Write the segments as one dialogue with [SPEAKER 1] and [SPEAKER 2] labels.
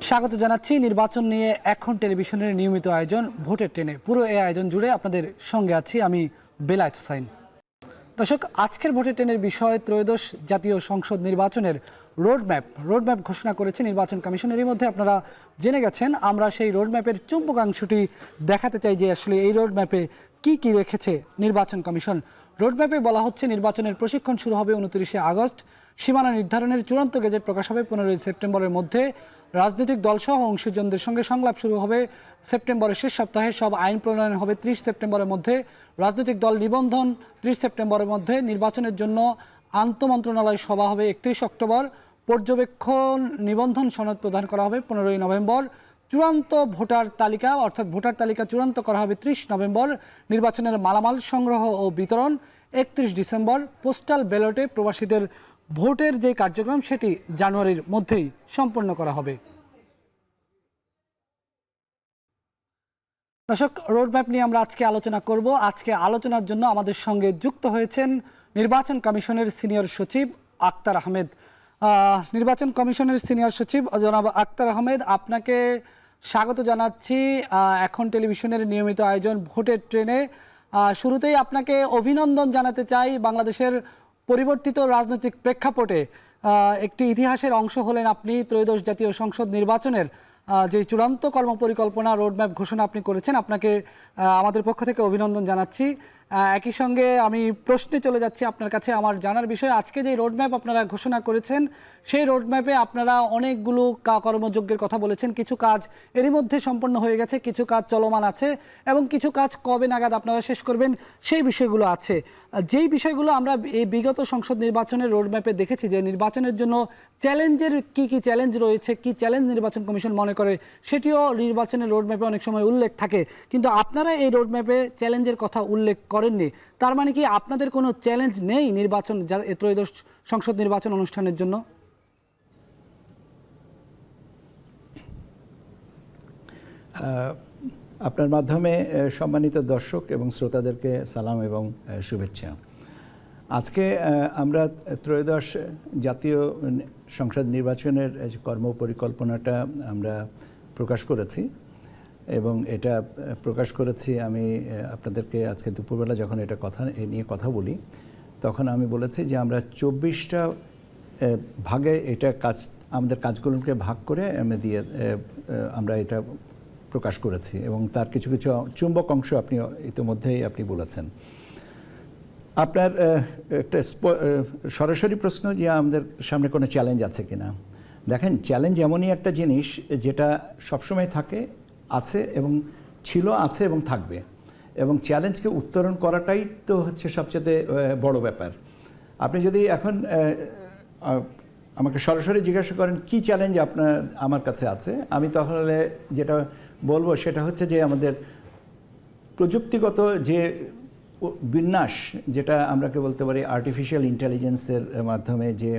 [SPEAKER 1] স্বাগত জানাচ্ছি নির্বাচন নিয়ে এখন টেলিভিশনের নিয়মিত আয়োজন ভোটের ট্রেনে। পুরো এই আয়োজন জুড়ে আপনাদের সঙ্গে আছি আমি বেলায়েত হোসাইন। দর্শক, আজকের ভোটের ট্রেনের বিষয় ত্রয়োদশ জাতীয় সংসদ নির্বাচনের রোডম্যাপ ঘোষণা করেছে নির্বাচন কমিশন। এর মধ্যে আপনারা জেনে গেছেন, আমরা সেই রোডম্যাপের চুম্বকাংশটি দেখাতে চাই যে আসলে এই রোডম্যাপে কি রেখেছে নির্বাচন কমিশন। রোডম্যাপে বলা হচ্ছে নির্বাচনের প্রশিক্ষণ শুরু হবে 29শে আগস্ট, সীমানা নির্ধারণের চূড়ান্ত গেজেট প্রকাশ হবে 15ই সেপ্টেম্বরের মধ্যে, রাজনৈতিক দলসহ অংশীজনদের সঙ্গে সংলাপ শুরু হবে সেপ্টেম্বরের শেষ সপ্তাহে, সব আইন প্রণয়ন হবে 30 সেপ্টেম্বরের মধ্যে, রাজনৈতিক দল নিবন্ধন 30 সেপ্টেম্বরের মধ্যে, নির্বাচনের জন্য আন্তঃমন্ত্রণালয় সভা হবে 31 অক্টোবর, পর্যবেক্ষণ নিবন্ধন সনদ প্রদান করা হবে 15ই নভেম্বর, চূড়ান্ত ভোটার তালিকা অর্থাৎ ভোটার তালিকা চূড়ান্ত করা হবে 30 নভেম্বর, নির্বাচনের মালামাল সংগ্রহ ও বিতরণ 31 ডিসেম্বর, পোস্টাল ব্যালটে প্রবাসীদের ভোটের যে কার্যক্রম সেটি জানুয়ারির মধ্যেই সম্পন্ন করা হবে। দর্শক, রোডম্যাপ নিয়ে আমরা আজকে আলোচনা করব। আজকে আলোচনার জন্য আমাদের সঙ্গে যুক্ত হয়েছেন নির্বাচন কমিশনের সিনিয়র সচিব আক্তার আহমেদ। নির্বাচন কমিশনের সিনিয়র সচিব জনাব আক্তার আহমেদ, আপনাকে স্বাগত জানাচ্ছি এখন টেলিভিশনের নিয়মিত আয়োজন ভোটের ট্রেনে। শুরুতেই আপনাকে অভিনন্দন জানাতে চাই। বাংলাদেশের পরিবর্তিত রাজনৈতিক প্রেক্ষাপটে একটি ইতিহাসের অংশ হলেন আপনি। ত্রয়োদশ জাতীয় সংসদ নির্বাচনের যে চূড়ান্ত কর্মপরিকল্পনা রোডম্যাপ ঘোষণা আপনি করেছেন, আপনাকে আমাদের পক্ষ থেকে অভিনন্দন জানাচ্ছি। একই সঙ্গে আমি প্রশ্নে চলে যাচ্ছি আপনার কাছে। আমার জানার বিষয়, আজকে যে রোডম্যাপ আপনারা ঘোষণা করেছেন সেই রোডম্যাপে আপনারা অনেকগুলো কর্মযজ্ঞের কথা বলেছেন। কিছু কাজ এরই মধ্যে সম্পন্ন হয়ে গেছে, কিছু কাজ চলমান আছে এবং কিছু কাজ কবে নাগাদ আপনারা শেষ করবেন সেই বিষয়গুলো আছে। যেই বিষয়গুলো আমরা এই বিগত সংসদ নির্বাচনের রোডম্যাপে দেখেছি যে নির্বাচনের জন্য চ্যালেঞ্জের কি চ্যালেঞ্জ রয়েছে, কি চ্যালেঞ্জ নির্বাচন কমিশন মনে করে সেটিও নির্বাচনের রোডম্যাপে অনেক সময় উল্লেখ থাকে, কিন্তু আপনারা এই রোডম্যাপে চ্যালেঞ্জের কথা উল্লেখ করেননি। তার মানে কি আপনাদের কোনো চ্যালেঞ্জ নেই নির্বাচন ত্রয়োদশ সংসদ নির্বাচন অনুষ্ঠানের জন্য?
[SPEAKER 2] আপনার মাধ্যমে সম্মানিত দর্শক এবং শ্রোতাদেরকে সালাম এবং শুভেচ্ছা। আজকে আমরা ত্রয়োদশ জাতীয় সংসদ নির্বাচনের কর্মপরিকল্পনাটা আমরা প্রকাশ করেছি এবং এটা প্রকাশ করেছি আমি আপনাদেরকে আজকে দুপুরবেলা যখন এটা নিয়ে কথা বলি তখন আমি বলেছি যে আমরা 24টা ভাগে এটা আমাদের কাজগুলোকে ভাগ করে আমরা এটা প্রকাশ করেছি এবং তার কিছু কিছু চুম্বক অংশ আপনি ইতিমধ্যেই আপনি বলেছেন। আপনার একটা সরাসরি প্রশ্ন যে আমাদের সামনে কোনো চ্যালেঞ্জ আছে কিনা। দেখেন, চ্যালেঞ্জ এমনই একটা জিনিস যেটা সবসময় আছে এবং আছে এবং থাকবে, এবং চ্যালেঞ্জকে উত্তরণ করাটাই তো হচ্ছে সবচেয়ে বড় ব্যাপার। আপনি যদি এখন আমাকে সরাসরি জিজ্ঞাসা করেন কি চ্যালেঞ্জ আমার কাছে আছে, আমি তাহলে যেটা বলবো সেটা হচ্ছে যে আমাদের প্রযুক্তিগত যে বিন্যাস, যেটা আমরা বলতে পারি আর্টিফিশিয়াল ইন্টেলিজেন্সের মাধ্যমে যে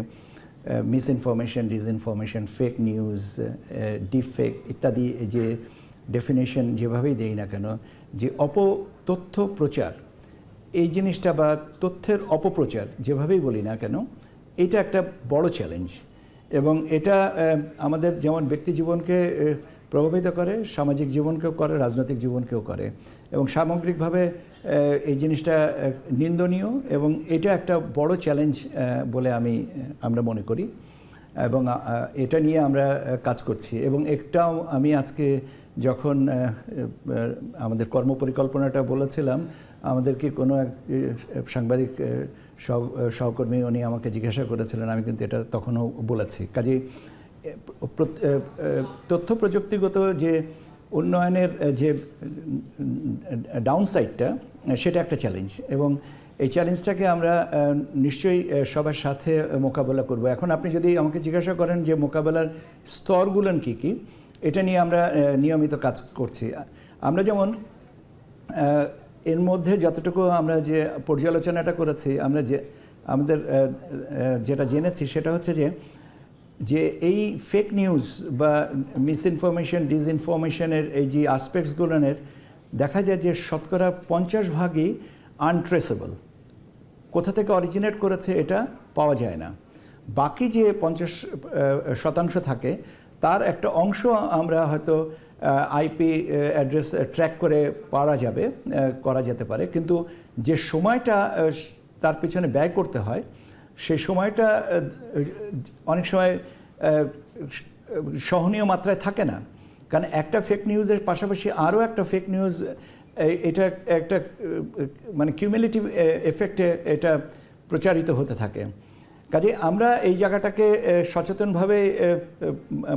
[SPEAKER 2] misinformation, disinformation, fake news, deep fake ইত্যাদি যে ডেফিনেশন যেভাবেই দেই না কেন, যে তথ্য প্রচার এই জিনিসটা বা তথ্যের অপপ্রচার যেভাবেই বলি না কেন, এটা একটা বড় চ্যালেঞ্জ এবং এটা আমাদের যেমন ব্যক্তি জীবনকে প্রভাবিত করে, সামাজিক জীবনকেও করে, রাজনৈতিক জীবনকেও করে এবং সামগ্রিকভাবে এই জিনিসটা নিন্দনীয় এবং এটা একটা বড় চ্যালেঞ্জ বলে আমরা মনে করি এবং এটা নিয়ে আমরা কাজ করছি। এবং একটাও আমি আজকে যখন আমাদের কর্মপরিকল্পনাটা বলেছিলাম, আমাদেরকে কোনো এক সাংবাদিক সহকর্মী উনি আমাকে জিজ্ঞাসা করেছিলেন, আমি কিন্তু এটা তখনও বলেছি। কাজেই তথ্য প্রযুক্তিগত যে উন্নয়নের যে ডাউনসাইডটা সেটা একটা চ্যালেঞ্জ এবং এই চ্যালেঞ্জটাকে আমরা নিশ্চয়ই সবার সাথে মোকাবেলা করব। এখন আপনি যদি আমাকে জিজ্ঞাসা করেন যে মোকাবেলার স্তরগুলো কী কী, এটা নিয়ে আমরা নিয়মিত কাজ করছি। আমরা যেমন এর মধ্যে যতটুকু আমরা যে পর্যালোচনাটা করেছি, আমাদের যেটা জেনেছি সেটা হচ্ছে যে এই ফেক নিউজ বা মিসইনফরমেশন, ডিসইনফরমেশনের এই যে আসপেক্টসগুলোর দেখা যায় যে শতকরা 50% আনট্রেসেবল, কোথা থেকে অরিজিনেট করেছে এটা পাওয়া যায় না। বাকি যে 50% থাকে তার একটা অংশ আমরা হয়তো আইপি অ্যাড্রেস ট্র্যাক করে করা যেতে পারে, কিন্তু যে সময়টা তার পিছনে ব্যয় করতে হয় সেই সময়টা অনেক সময় সহনীয় মাত্রায় থাকে না। কারণ একটা ফেক নিউজের পাশাপাশি আরও একটা ফেক নিউজ, এটা একটা মানে কিউমুলেটিভ এফেক্টে এটা প্রচারিত হতে থাকে। কাজে আমরা এই জায়গাটাকে সচেতনভাবে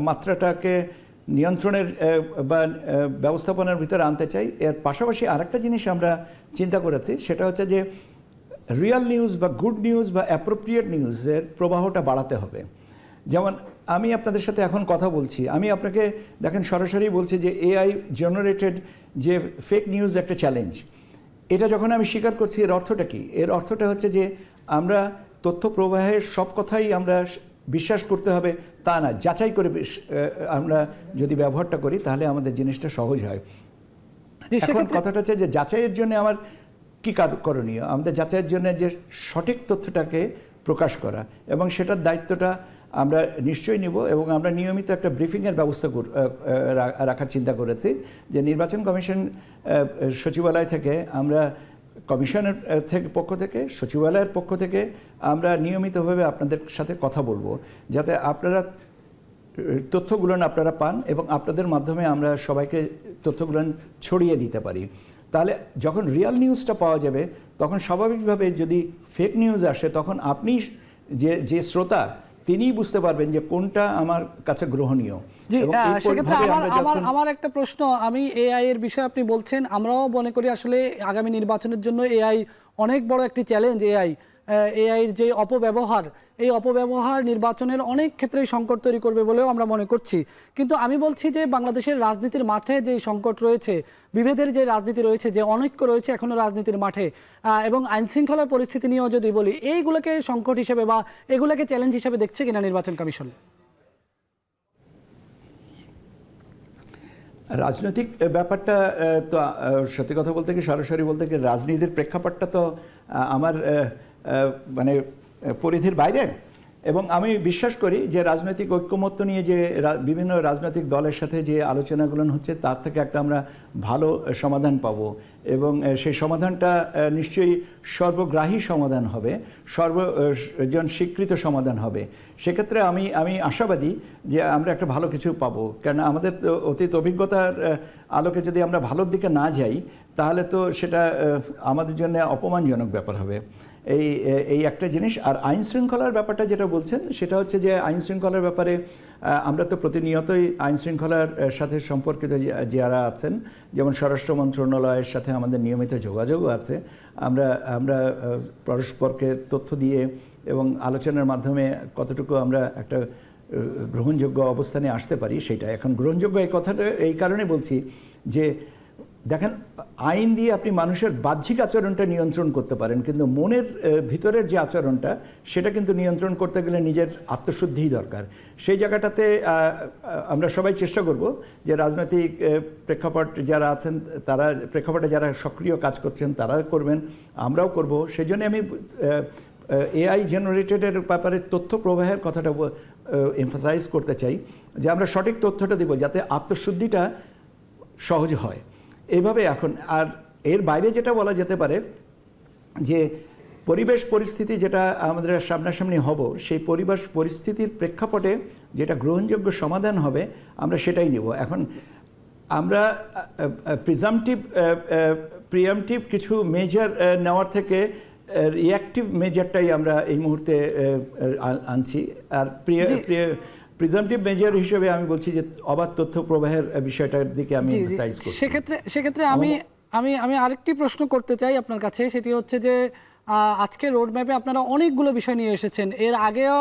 [SPEAKER 2] মাত্রাটাকে নিয়ন্ত্রণের বা ব্যবস্থাপনার ভিতরে আনতে চাই। এর পাশাপাশি আরেকটা জিনিস আমরা চিন্তা করেছি, সেটা হচ্ছে যে রিয়েল নিউজ বা গুড নিউজ বা অ্যাপ্রোপ্রিয়েট নিউজের প্রবাহটা বাড়াতে হবে। যেমন আমি আপনাদের সাথে এখন কথা বলছি, আমি আপনাকে দেখেন সরাসরি বলছি যে এআই জেনারেটেড যে ফেক নিউজ একটা চ্যালেঞ্জ, এটা যখন আমি স্বীকার করছি এর অর্থটা কি? এর অর্থটা হচ্ছে যে আমরা তথ্য প্রবাহের সব কথাই আমরা বিশ্বাস করতে হবে তা না, যাচাই করে আমরা যদি ব্যবহারটা করি তাহলে আমাদের জিনিসটা সহজ হয়। এখন কথাটা হচ্ছে যে যাচাইয়ের জন্য আমার কী করণীয়? আমাদের যাচাইয়ের জন্য যে সঠিক তথ্যটাকে প্রকাশ করা, এবং সেটার দায়িত্বটা আমরা নিশ্চয়ই নিব, এবং আমরা নিয়মিত একটা ব্রিফিংয়ের ব্যবস্থা রাখার চিন্তা করেছি। যে নির্বাচন কমিশন সচিবালয় থেকে আমরা কমিশনের পক্ষ থেকে সচিবালয়ের পক্ষ থেকে আমরা নিয়মিতভাবে আপনাদের সাথে কথা বলবো, যাতে আপনারা তথ্যগুলো আপনারা পান এবং আপনাদের মাধ্যমে আমরা সবাইকে তথ্যগুলো ছড়িয়ে দিতে পারি। তাহলে যখন রিয়েল নিউজটা পাওয়া যাবে তখন স্বাভাবিকভাবে যদি ফেক নিউজ আসে তখন আপনি যে শ্রোতা তিনিই বুঝতে পারবেন যে কোনটা আমার কাছে গ্রহণীয়।
[SPEAKER 1] জি, সেক্ষেত্রে আমার একটা প্রশ্ন, আমি এআই এর বিষয়ে আপনি বলছেন, আমরাও মনে করি আসলে আগামী নির্বাচনের জন্য এআই অনেক বড় একটি চ্যালেঞ্জ। এআইয়ের যে অপব্যবহার, এই অপব্যবহার নির্বাচনের অনেক ক্ষেত্রেই সংকট তৈরি করবে বলেও আমরা মনে করছি। কিন্তু আমি বলছি যে বাংলাদেশের রাজনীতির মাঠে যে সংকট রয়েছে, বিভেদের যে রাজনীতি রয়েছে, যে অনৈক্য রয়েছে এখনো রাজনীতির মাঠে, এবং আইনশৃঙ্খলার পরিস্থিতি নিয়েও যদি বলি, এইগুলোকে সংকট হিসেবে বা এগুলোকে চ্যালেঞ্জ হিসেবে দেখছে কিনা নির্বাচন কমিশন?
[SPEAKER 2] রাজনৈতিক ব্যাপারটা তো সত্যি কথা বলতে কি, সরাসরি বলতে কি, রাজনীতির প্রেক্ষাপটটা তো আমার মানে পরিধির বাইরে, এবং আমি বিশ্বাস করি যে রাজনৈতিক ঐক্যমত্য নিয়ে যে বিভিন্ন রাজনৈতিক দলের সাথে যে আলোচনাগুলো হচ্ছে তার থেকে একটা আমরা ভালো সমাধান পাব, এবং সেই সমাধানটা নিশ্চয়ই সর্বগ্রাহী সমাধান হবে, সর্বজন স্বীকৃত সমাধান হবে। সেক্ষেত্রে আমি আশাবাদী যে আমরা একটা ভালো কিছু পাবো, কেন আমাদের অতীত অভিজ্ঞতার আলোকে যদি আমরা ভালোর দিকে না যাই তাহলে তো সেটা আমাদের জন্য অপমানজনক ব্যাপার হবে। এই একটা জিনিস। আর আইন শৃঙ্খলার ব্যাপারটা যেটা বলছেন সেটা হচ্ছে যে আইন শৃঙ্খলার ব্যাপারে আমরা তো প্রতিনিয়তই আইন শৃঙ্খলার সাথে সম্পর্কিত যারা আছেন, যেমন স্বরাষ্ট্র মন্ত্রণালয়ের সাথে আমাদের নিয়মিত যোগাযোগও আছে। আমরা পরস্পরকে তথ্য দিয়ে এবং আলোচনার মাধ্যমে কতটুকু আমরা একটা গ্রহণযোগ্য অবস্থানে আসতে পারি সেটা এখন গ্রহণযোগ্য। এই কথাটা এই কারণে বলছি যে দেখেন, আইন দিয়ে আপনি মানুষের বাহ্যিক আচরণটা নিয়ন্ত্রণ করতে পারেন, কিন্তু মনের ভিতরের যে আচরণটা সেটা কিন্তু নিয়ন্ত্রণ করতে গেলে নিজের আত্মশুদ্ধিই দরকার। সেই জায়গাটাতে আমরা সবাই চেষ্টা করব যে রাজনৈতিক প্রেক্ষাপট যারা আছেন তারা প্রেক্ষাপটে যারা সক্রিয় কাজ করছেন তারা করবেন, আমরাও করব। সেই জন্য আমি এআই জেনারেটেডের ব্যাপারে তথ্য প্রবাহের কথাটা এমফাসাইজ করতে চাই, যে আমরা সঠিক তথ্যটা দেব যাতে আত্মশুদ্ধিটা সহজ হয়। এইভাবে এখন আর এর বাইরে যেটা বলা যেতে পারে যে পরিবেশ পরিস্থিতি যেটা আমাদের সামনাসামনি হব, সেই পরিবেশ পরিস্থিতির প্রেক্ষাপটে যেটা গ্রহণযোগ্য সমাধান হবে আমরা সেটাই নেব। এখন আমরা প্রিএমটিভ কিছু মেজার নেওয়ার থেকে রিঅ্যাক্টিভ মেজারটাই আমরা এই মুহূর্তে আনছি। আর প্রিজামটিভ মেজার হিসেবে আমি বলছি যে অবাধ তথ্য প্রবাহের বিষয়টার দিকে আমি এমফাসাইজ করছি।
[SPEAKER 1] সেক্ষেত্রে আমি আরেকটি প্রশ্ন করতে চাই আপনার কাছে, সেটি হচ্ছে যে আজকে রোডম্যাপে আপনারা অনেকগুলো বিষয় নিয়ে এসেছেন। এর আগেও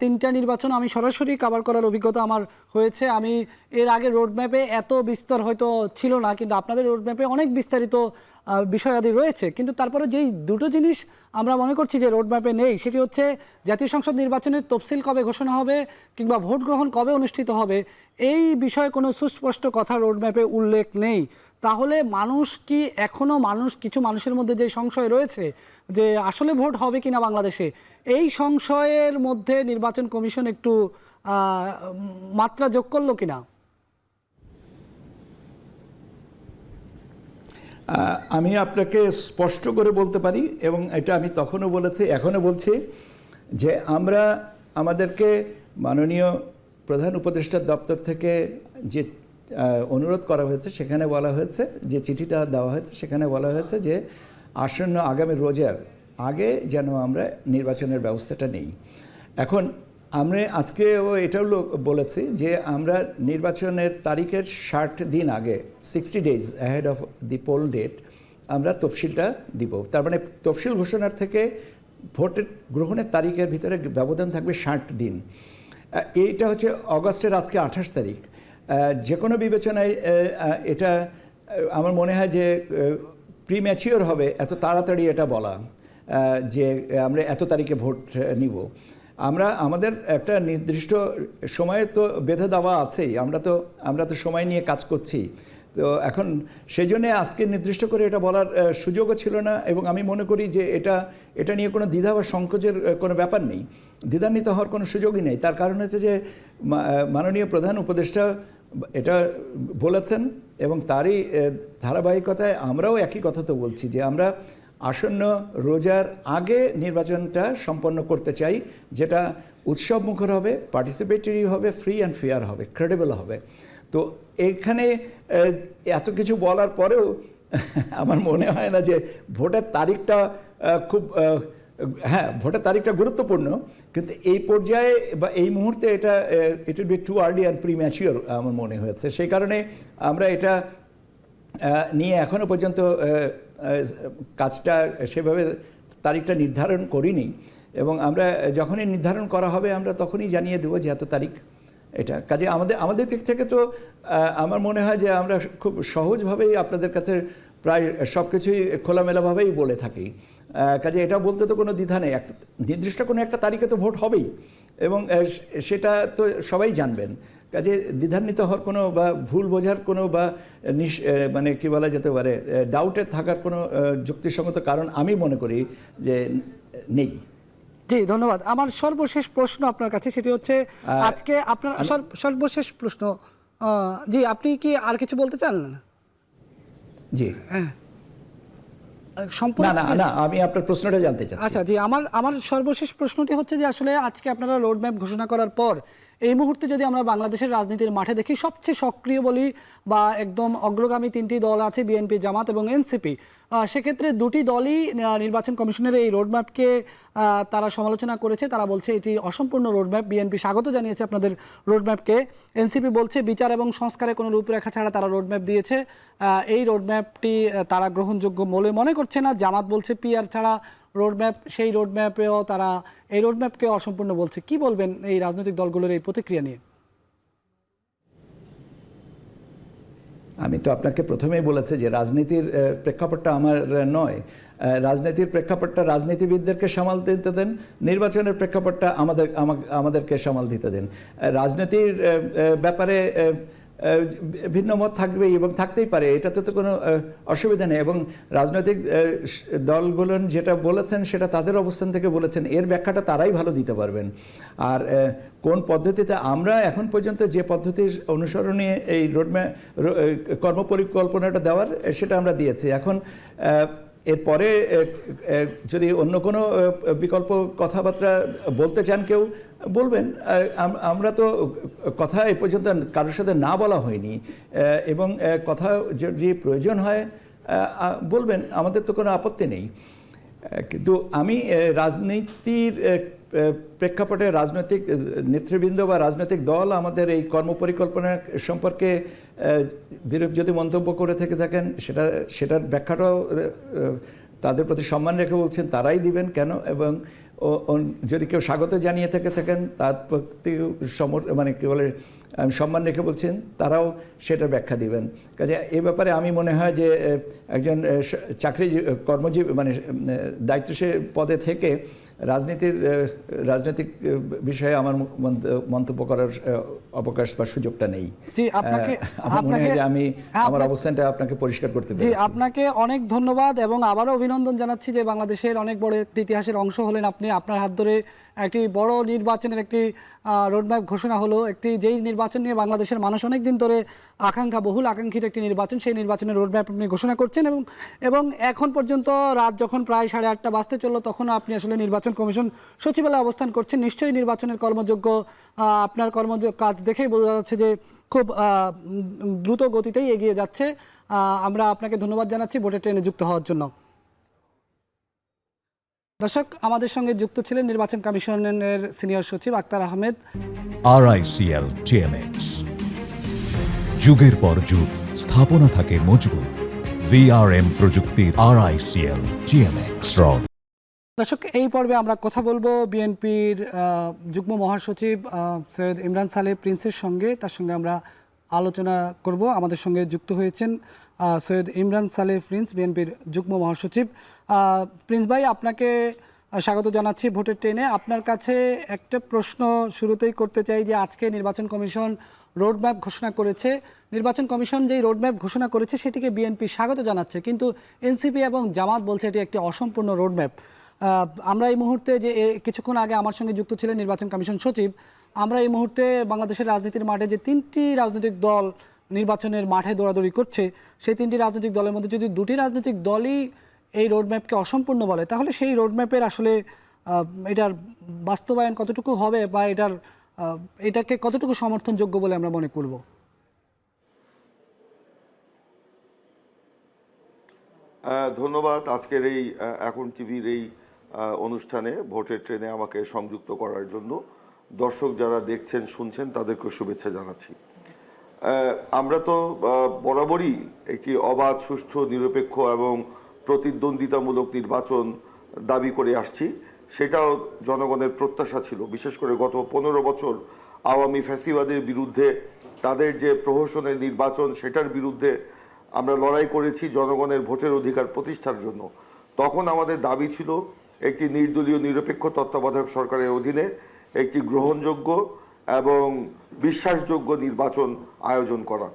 [SPEAKER 1] 3টা নির্বাচন আমি সরাসরি কভার করার অভিজ্ঞতা আমার হয়েছে। আমি এর আগে রোডম্যাপে এত বিস্তর হয়তো ছিল না, কিন্তু আপনাদের রোডম্যাপে অনেক বিস্তারিত বিষয়াদি রয়েছে। কিন্তু তারপরে যেই দুটো জিনিস আমরা মনে করছি যে রোডম্যাপে নেই, সেটি হচ্ছে জাতীয় সংসদ নির্বাচনের তফসিল কবে ঘোষণা হবে কিংবা ভোট গ্রহণ কবে অনুষ্ঠিত হবে, এই বিষয়ে কোনো সুস্পষ্ট কথা রোডম্যাপে উল্লেখ নেই। তাহলে মানুষ কি এখনও কিছু মানুষের মধ্যে যে সংশয় রয়েছে যে আসলে ভোট হবে কিনা বাংলাদেশে, এই সংশয়ের মধ্যে নির্বাচন কমিশন একটু মাত্রা যোগ করলো কিনা?
[SPEAKER 2] আমি আপনাকে স্পষ্ট করে বলতে পারি, এবং এটা আমি তখনও বলেছি, এখনও বলছি, যে আমরা আমাদেরকে মাননীয় প্রধান উপদেষ্টার দপ্তর থেকে যে অনুরোধ করা হয়েছে, সেখানে বলা হয়েছে, যে চিঠিটা দেওয়া হয়েছে সেখানে বলা হয়েছে যে আসন্ন আগামী রোজার আগে যেন আমরা নির্বাচনের ব্যবস্থাটা নেই। এখন আমরা আজকেও এটাও বলেছি যে আমরা নির্বাচনের তারিখের 60 দিন আগে, 60 days ahead of the poll date, আমরা তফসিলটা দিব। তার মানে তফসিল ঘোষণার থেকে ভোটের গ্রহণের তারিখের ভিতরে ব্যবধান থাকবে 60 দিন। এইটা হচ্ছে অগস্টের আজকে 28 তারিখ। যে কোনো বিবেচনায় এটা আমার মনে হয় যে প্রিম্যাচিওর হবে এত তাড়াতাড়ি এটা বলা যে আমরা এত তারিখে ভোট নিব। আমরা আমাদের একটা নির্দিষ্ট সময়ে তো বেঁধে দেওয়া আছেই, আমরা তো সময় নিয়ে কাজ করছি। তো এখন সেই জন্যে আজকে নির্দিষ্ট করে এটা বলার সুযোগও ছিল না, এবং আমি মনে করি যে এটা নিয়ে কোনো দ্বিধা বা সংকোচের কোনো ব্যাপার নেই, দ্বিধান্বিত হওয়ার কোনো সুযোগই নেই। তার কারণ হচ্ছে যে মাননীয় প্রধান উপদেষ্টা এটা বলেছেন, এবং তারই ধারাবাহিকতায় আমরাও একই কথা তো বলছি যে আমরা আসন্ন রোজার আগে নির্বাচনটা সম্পন্ন করতে চাই, যেটা উৎসবমুখর হবে, পার্টিসিপেটরি হবে, ফ্রি অ্যান্ড ফেয়ার হবে, ক্রেডিবল হবে। তো এখানে এত কিছু বলার পরেও আমার মনে হয় না যে ভোটের তারিখটা খুব, হ্যাঁ ভোটের তারিখটা গুরুত্বপূর্ণ, কিন্তু এই পর্যায়ে বা এই মুহূর্তে এটা it will be too early and premature আমার মনে হয়েছে। সেই কারণে আমরা এটা নিয়ে এখনও পর্যন্ত কাজটা সেভাবে তারিখটা নির্ধারণ করিনি, এবং আমরা যখনই নির্ধারণ করা হবে আমরা তখনই জানিয়ে দেবো যে এত তারিখ। এটা কাজে আমাদের দিক থেকে তো আমার মনে হয় যে আমরা খুব সহজভাবেই আপনাদের কাছে প্রায় সব কিছুই খোলামেলাভাবেই বলে থাকি। কাজে এটা বলতে তো কোনো দ্বিধা নেই, নির্দিষ্ট কোনো একটা তারিখে তো ভোট হবেই, এবং সেটা তো সবাই জানবেন। কাজে দ্বিধান্বিত হওয়ার কোনো বা ভুল বোঝার কোনো বা মানে কি বলা যেতে পারে ডাউটে থাকার কোনো যুক্তিসঙ্গত কারণ আমি মনে করি যে নেই।
[SPEAKER 1] জি ধন্যবাদ। আমার সর্বশেষ প্রশ্ন আপনার কাছে, সেটি হচ্ছে আজকে আপনার সর্বশেষ প্রশ্ন, জি আপনি কি আর কিছু বলতে চান?
[SPEAKER 2] জি
[SPEAKER 1] হ্যাঁ
[SPEAKER 2] না, আমি আপনার প্রশ্নটা জানতে চাচ্ছি।
[SPEAKER 1] আচ্ছা জি, আমার সর্বশেষ প্রশ্নটি হচ্ছে যে আসলে আজকে আপনারা রোডম্যাপ ঘোষণা করার পর এই মুহূর্তে যদি আমরা বাংলাদেশের রাজনীতির মাঠে দেখি, সবচেয়ে সক্রিয় বলি বা একদম অগ্রগামী তিনটি দল আছে, বিএনপি, জামাত এবং এনসিপি। সেক্ষেত্রে দুটি দলই নির্বাচন কমিশনের এই রোডম্যাপকে তারা সমালোচনা করেছে। তারা বলছে এটি অসম্পূর্ণ রোডম্যাপ। বিএনপি স্বাগত জানিয়েছে আপনাদের রোডম্যাপকে। এনসিপি বলছে বিচার এবং সংস্কারে কোনো রূপরেখা ছাড়া তারা রোডম্যাপ দিয়েছে, এই রোডম্যাপটি তারা গ্রহণযোগ্য বলে মনে করছে না। জামাত বলছে পিআর ছাড়া রোডম্যাপ, সেই রোডম্যাপেও তারা এই রোডম্যাপকে অসম্পূর্ণ বলছে। কি বলবেন এই রাজনৈতিক দলগুলোর এই প্রতিক্রিয়া নিয়ে?
[SPEAKER 2] আমি তো আপনাকে প্রথমেই বলেছি যে রাজনীতির প্রেক্ষাপটটা আমার নয়, রাজনীতির প্রেক্ষাপটটা রাজনীতিবিদদেরকে সামাল দিতে দেন, নির্বাচনের প্রেক্ষাপটটা আমাদেরকে সামাল দিতে দেন। রাজনীতির ব্যাপারে ভিন্ন মত থাকবেই এবং থাকতেই পারে, এটাতে তো কোনো অসুবিধা নেই, এবং রাজনৈতিক দলগুলো যেটা বলেছেন সেটা তাদের অবস্থান থেকে বলেছেন, এর ব্যাখ্যাটা তারাই ভালো দিতে পারবেন। আর কোন পদ্ধতিতে আমরা এখন পর্যন্ত যে পদ্ধতির অনুসরণে এই রোডম্যাপ কর্মপরিকল্পনাটা দেওয়ার সেটা আমরা দিয়েছি। এখন এরপরে যদি অন্য কোনো বিকল্প কথাবার্তা বলতে চান কেউ বলবেন, আমরা তো কথা এ পর্যন্ত কারোর সাথে না বলা হয়নি, এবং কথা যদি প্রয়োজন হয় বলবেন, আমাদের তো কোনো আপত্তি নেই। কিন্তু আমি রাজনীতির প্রেক্ষাপটে রাজনৈতিক নেতৃবৃন্দ বা রাজনৈতিক দল আমাদের এই কর্মপরিকল্পনা সম্পর্কে বিরূপ যদি মন্তব্য করে থেকে থাকেন, সেটার ব্যাখ্যাটাও তাদের প্রতি সম্মান রেখে বলছেন তারাই দিবেন কেন, এবং যদি কেউ স্বাগত জানিয়ে থেকে থাকেন তার প্রতি মানে কী বলে সম্মান রেখে বলছেন, তারাও সেটার ব্যাখ্যা দিবেন। কাজে এই ব্যাপারে আমি মনে হয় যে একজন কর্মজীবী মানে দায়িত্বশীল পদে থেকে রাজনৈতিক বিষয়ে আমার মন্তব্য করার অবকাশ বা সুযোগটা নেই।
[SPEAKER 1] জি, আপনাকে
[SPEAKER 2] আমার মনে হয় যে আমি আমার
[SPEAKER 1] আপনাকে-
[SPEAKER 2] অবস্থানটা আপনাকে পরিষ্কার করতে
[SPEAKER 1] জি,
[SPEAKER 2] পেরেছি।
[SPEAKER 1] আপনাকে অনেক ধন্যবাদ এবং আবারও অভিনন্দন জানাচ্ছি যে বাংলাদেশের অনেক বড় একটি ইতিহাসের অংশ হলেন আপনি। আপনার হাত ধরে একটি বড় নির্বাচনের একটি রোডম্যাপ ঘোষণা হলো, যেই নির্বাচন নিয়ে বাংলাদেশের মানুষ অনেক দিন ধরে বহুল আকাঙ্ক্ষিত একটি নির্বাচন, সেই নির্বাচনের রোডম্যাপ আপনি ঘোষণা করছেন এবং এখন পর্যন্ত রাত যখন প্রায় 8:30 বাজতে চললো তখন আপনি আসলে নির্বাচন কমিশন সচিবালয়ে অবস্থান করছেন। নিশ্চয়ই নির্বাচনের কর্মযোগ্য আপনার কাজ দেখেই বোঝা যাচ্ছে যে খুব দ্রুত গতিতেই এগিয়ে যাচ্ছে। আমরা আপনাকে ধন্যবাদ জানাচ্ছি ভোটের ট্রেনে যুক্ত হওয়ার জন্য। দর্শক, আমাদের সঙ্গে যুক্ত ছিলেন নির্বাচন কমিশনের সিনিয়র সচিব আক্তার আহমেদ।
[SPEAKER 3] RICL TMX, যুগের পর যুগ স্থাপনা থাকে মজবুত। VRM প্রযুক্তির RICL TMX রড।
[SPEAKER 1] দর্শক, এই পর্বে আমরা কথা বলবো বিএনপির যুগ্ম মহাসচিব সৈয়দ ইমরান সালেহ প্রিন্সের সঙ্গে। তার সঙ্গে আমরা আলোচনা করব। আমাদের সঙ্গে যুক্ত হয়েছেন সৈয়দ ইমরান সালেহ প্রিন্স, বিএনপির যুগ্ম মহাসচিব। প্রিন্স ভাই, আপনাকে স্বাগত জানাচ্ছি ভোটের ট্রেনে। আপনার কাছে একটা প্রশ্ন শুরুতেই করতে চাই যে আজকে নির্বাচন কমিশন রোডম্যাপ ঘোষণা করেছে। নির্বাচন কমিশন যেই রোডম্যাপ ঘোষণা করেছে সেটিকে বিএনপি স্বাগত জানাচ্ছে, কিন্তু এনসিপি এবং জামাত বলছে এটি একটি অসম্পূর্ণ রোডম্যাপ। আমরা এই মুহূর্তে কিছুক্ষণ আগে আমার সঙ্গে যুক্ত ছিলেন নির্বাচন কমিশন সচিব, আমরা এই মুহূর্তে বাংলাদেশের রাজনীতির মাঠে যে 3টি রাজনৈতিক দল নির্বাচনের মাঠে দৌড়াদৌড়ি করছে, সেই 3টি রাজনৈতিক দলের মধ্যে যদি 2টি রাজনৈতিক দলই এই রোডম্যাপকে অসম্পূর্ণ বলে, তাহলে সেই রোডম্যাপের আসলে এটার বাস্তবায়ন কতটুকু হবে বা এটাকে কতটুকু সমর্থনযোগ্য বলে আমরা মনে করব?
[SPEAKER 4] ধন্যবাদ আজকের এই এখন টিভির এই অনুষ্ঠানে ভোটের ট্রেনে আমাকে সংযুক্ত করার জন্য। দর্শক যারা দেখছেন শুনছেন তাদেরকে শুভেচ্ছা জানাচ্ছি। আমরা তো বরাবরই একটি অবাধ, সুষ্ঠু, নিরপেক্ষ এবং প্রতিদ্বন্দ্বিতামূলক নির্বাচন দাবি করে আসছি। সেটাও জনগণের প্রত্যাশা ছিল। বিশেষ করে গত 15 বছর আওয়ামী ফ্যাসিবাদের বিরুদ্ধে, তাদের যে প্রহসনের নির্বাচন সেটার বিরুদ্ধে আমরা লড়াই করেছি জনগণের ভোটের অধিকার প্রতিষ্ঠার জন্য। তখন আমাদের দাবি ছিল একটি নির্দলীয় নিরপেক্ষ তত্ত্বাবধায়ক সরকারের অধীনে একটি গ্রহণযোগ্য এবং বিশ্বাসযোগ্য নির্বাচন আয়োজন করা,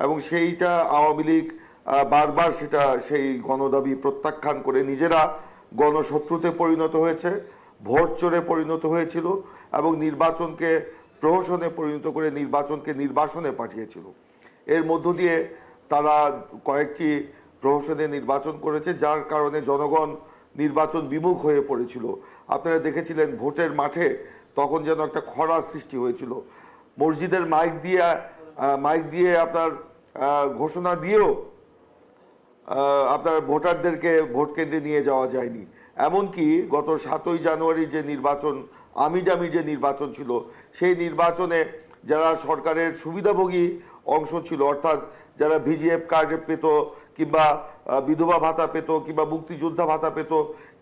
[SPEAKER 4] এবং সেইটা আওয়ামী লীগ বারবার সেই গণদাবি প্রত্যাখ্যান করে নিজেরা গণশত্রুতে পরিণত হয়েছে, ভোট চোরে পরিণত হয়েছিল এবং নির্বাচনকে প্রহসনে পরিণত করে নির্বাচনকে নির্বাসনে পাঠিয়েছিল। এর মধ্য দিয়ে তারা কয়েকটি প্রহসনে নির্বাচন করেছে, যার কারণে জনগণ নির্বাচন বিমুখ হয়ে পড়েছিল। আপনারা দেখেছিলেন ভোটের মাঠে তখন যেন একটা খরা সৃষ্টি হয়েছিল। মসজিদের মাইক দিয়ে আপনার ঘোষণা দিয়েও আপনার ভোটারদেরকে ভোট কেন্দ্রে নিয়ে যাওয়া যায়নি। এমনকি গত 7ই জানুয়ারি যে নির্বাচন, আমিডামি যে নির্বাচন ছিল, সেই নির্বাচনে যারা সরকারের সুবিধাভোগী অংশ ছিল, অর্থাৎ যারা ভিজিএফ কার্ড পেত কিংবা বিধবা ভাতা পেত কিংবা মুক্তিযোদ্ধা ভাতা পেত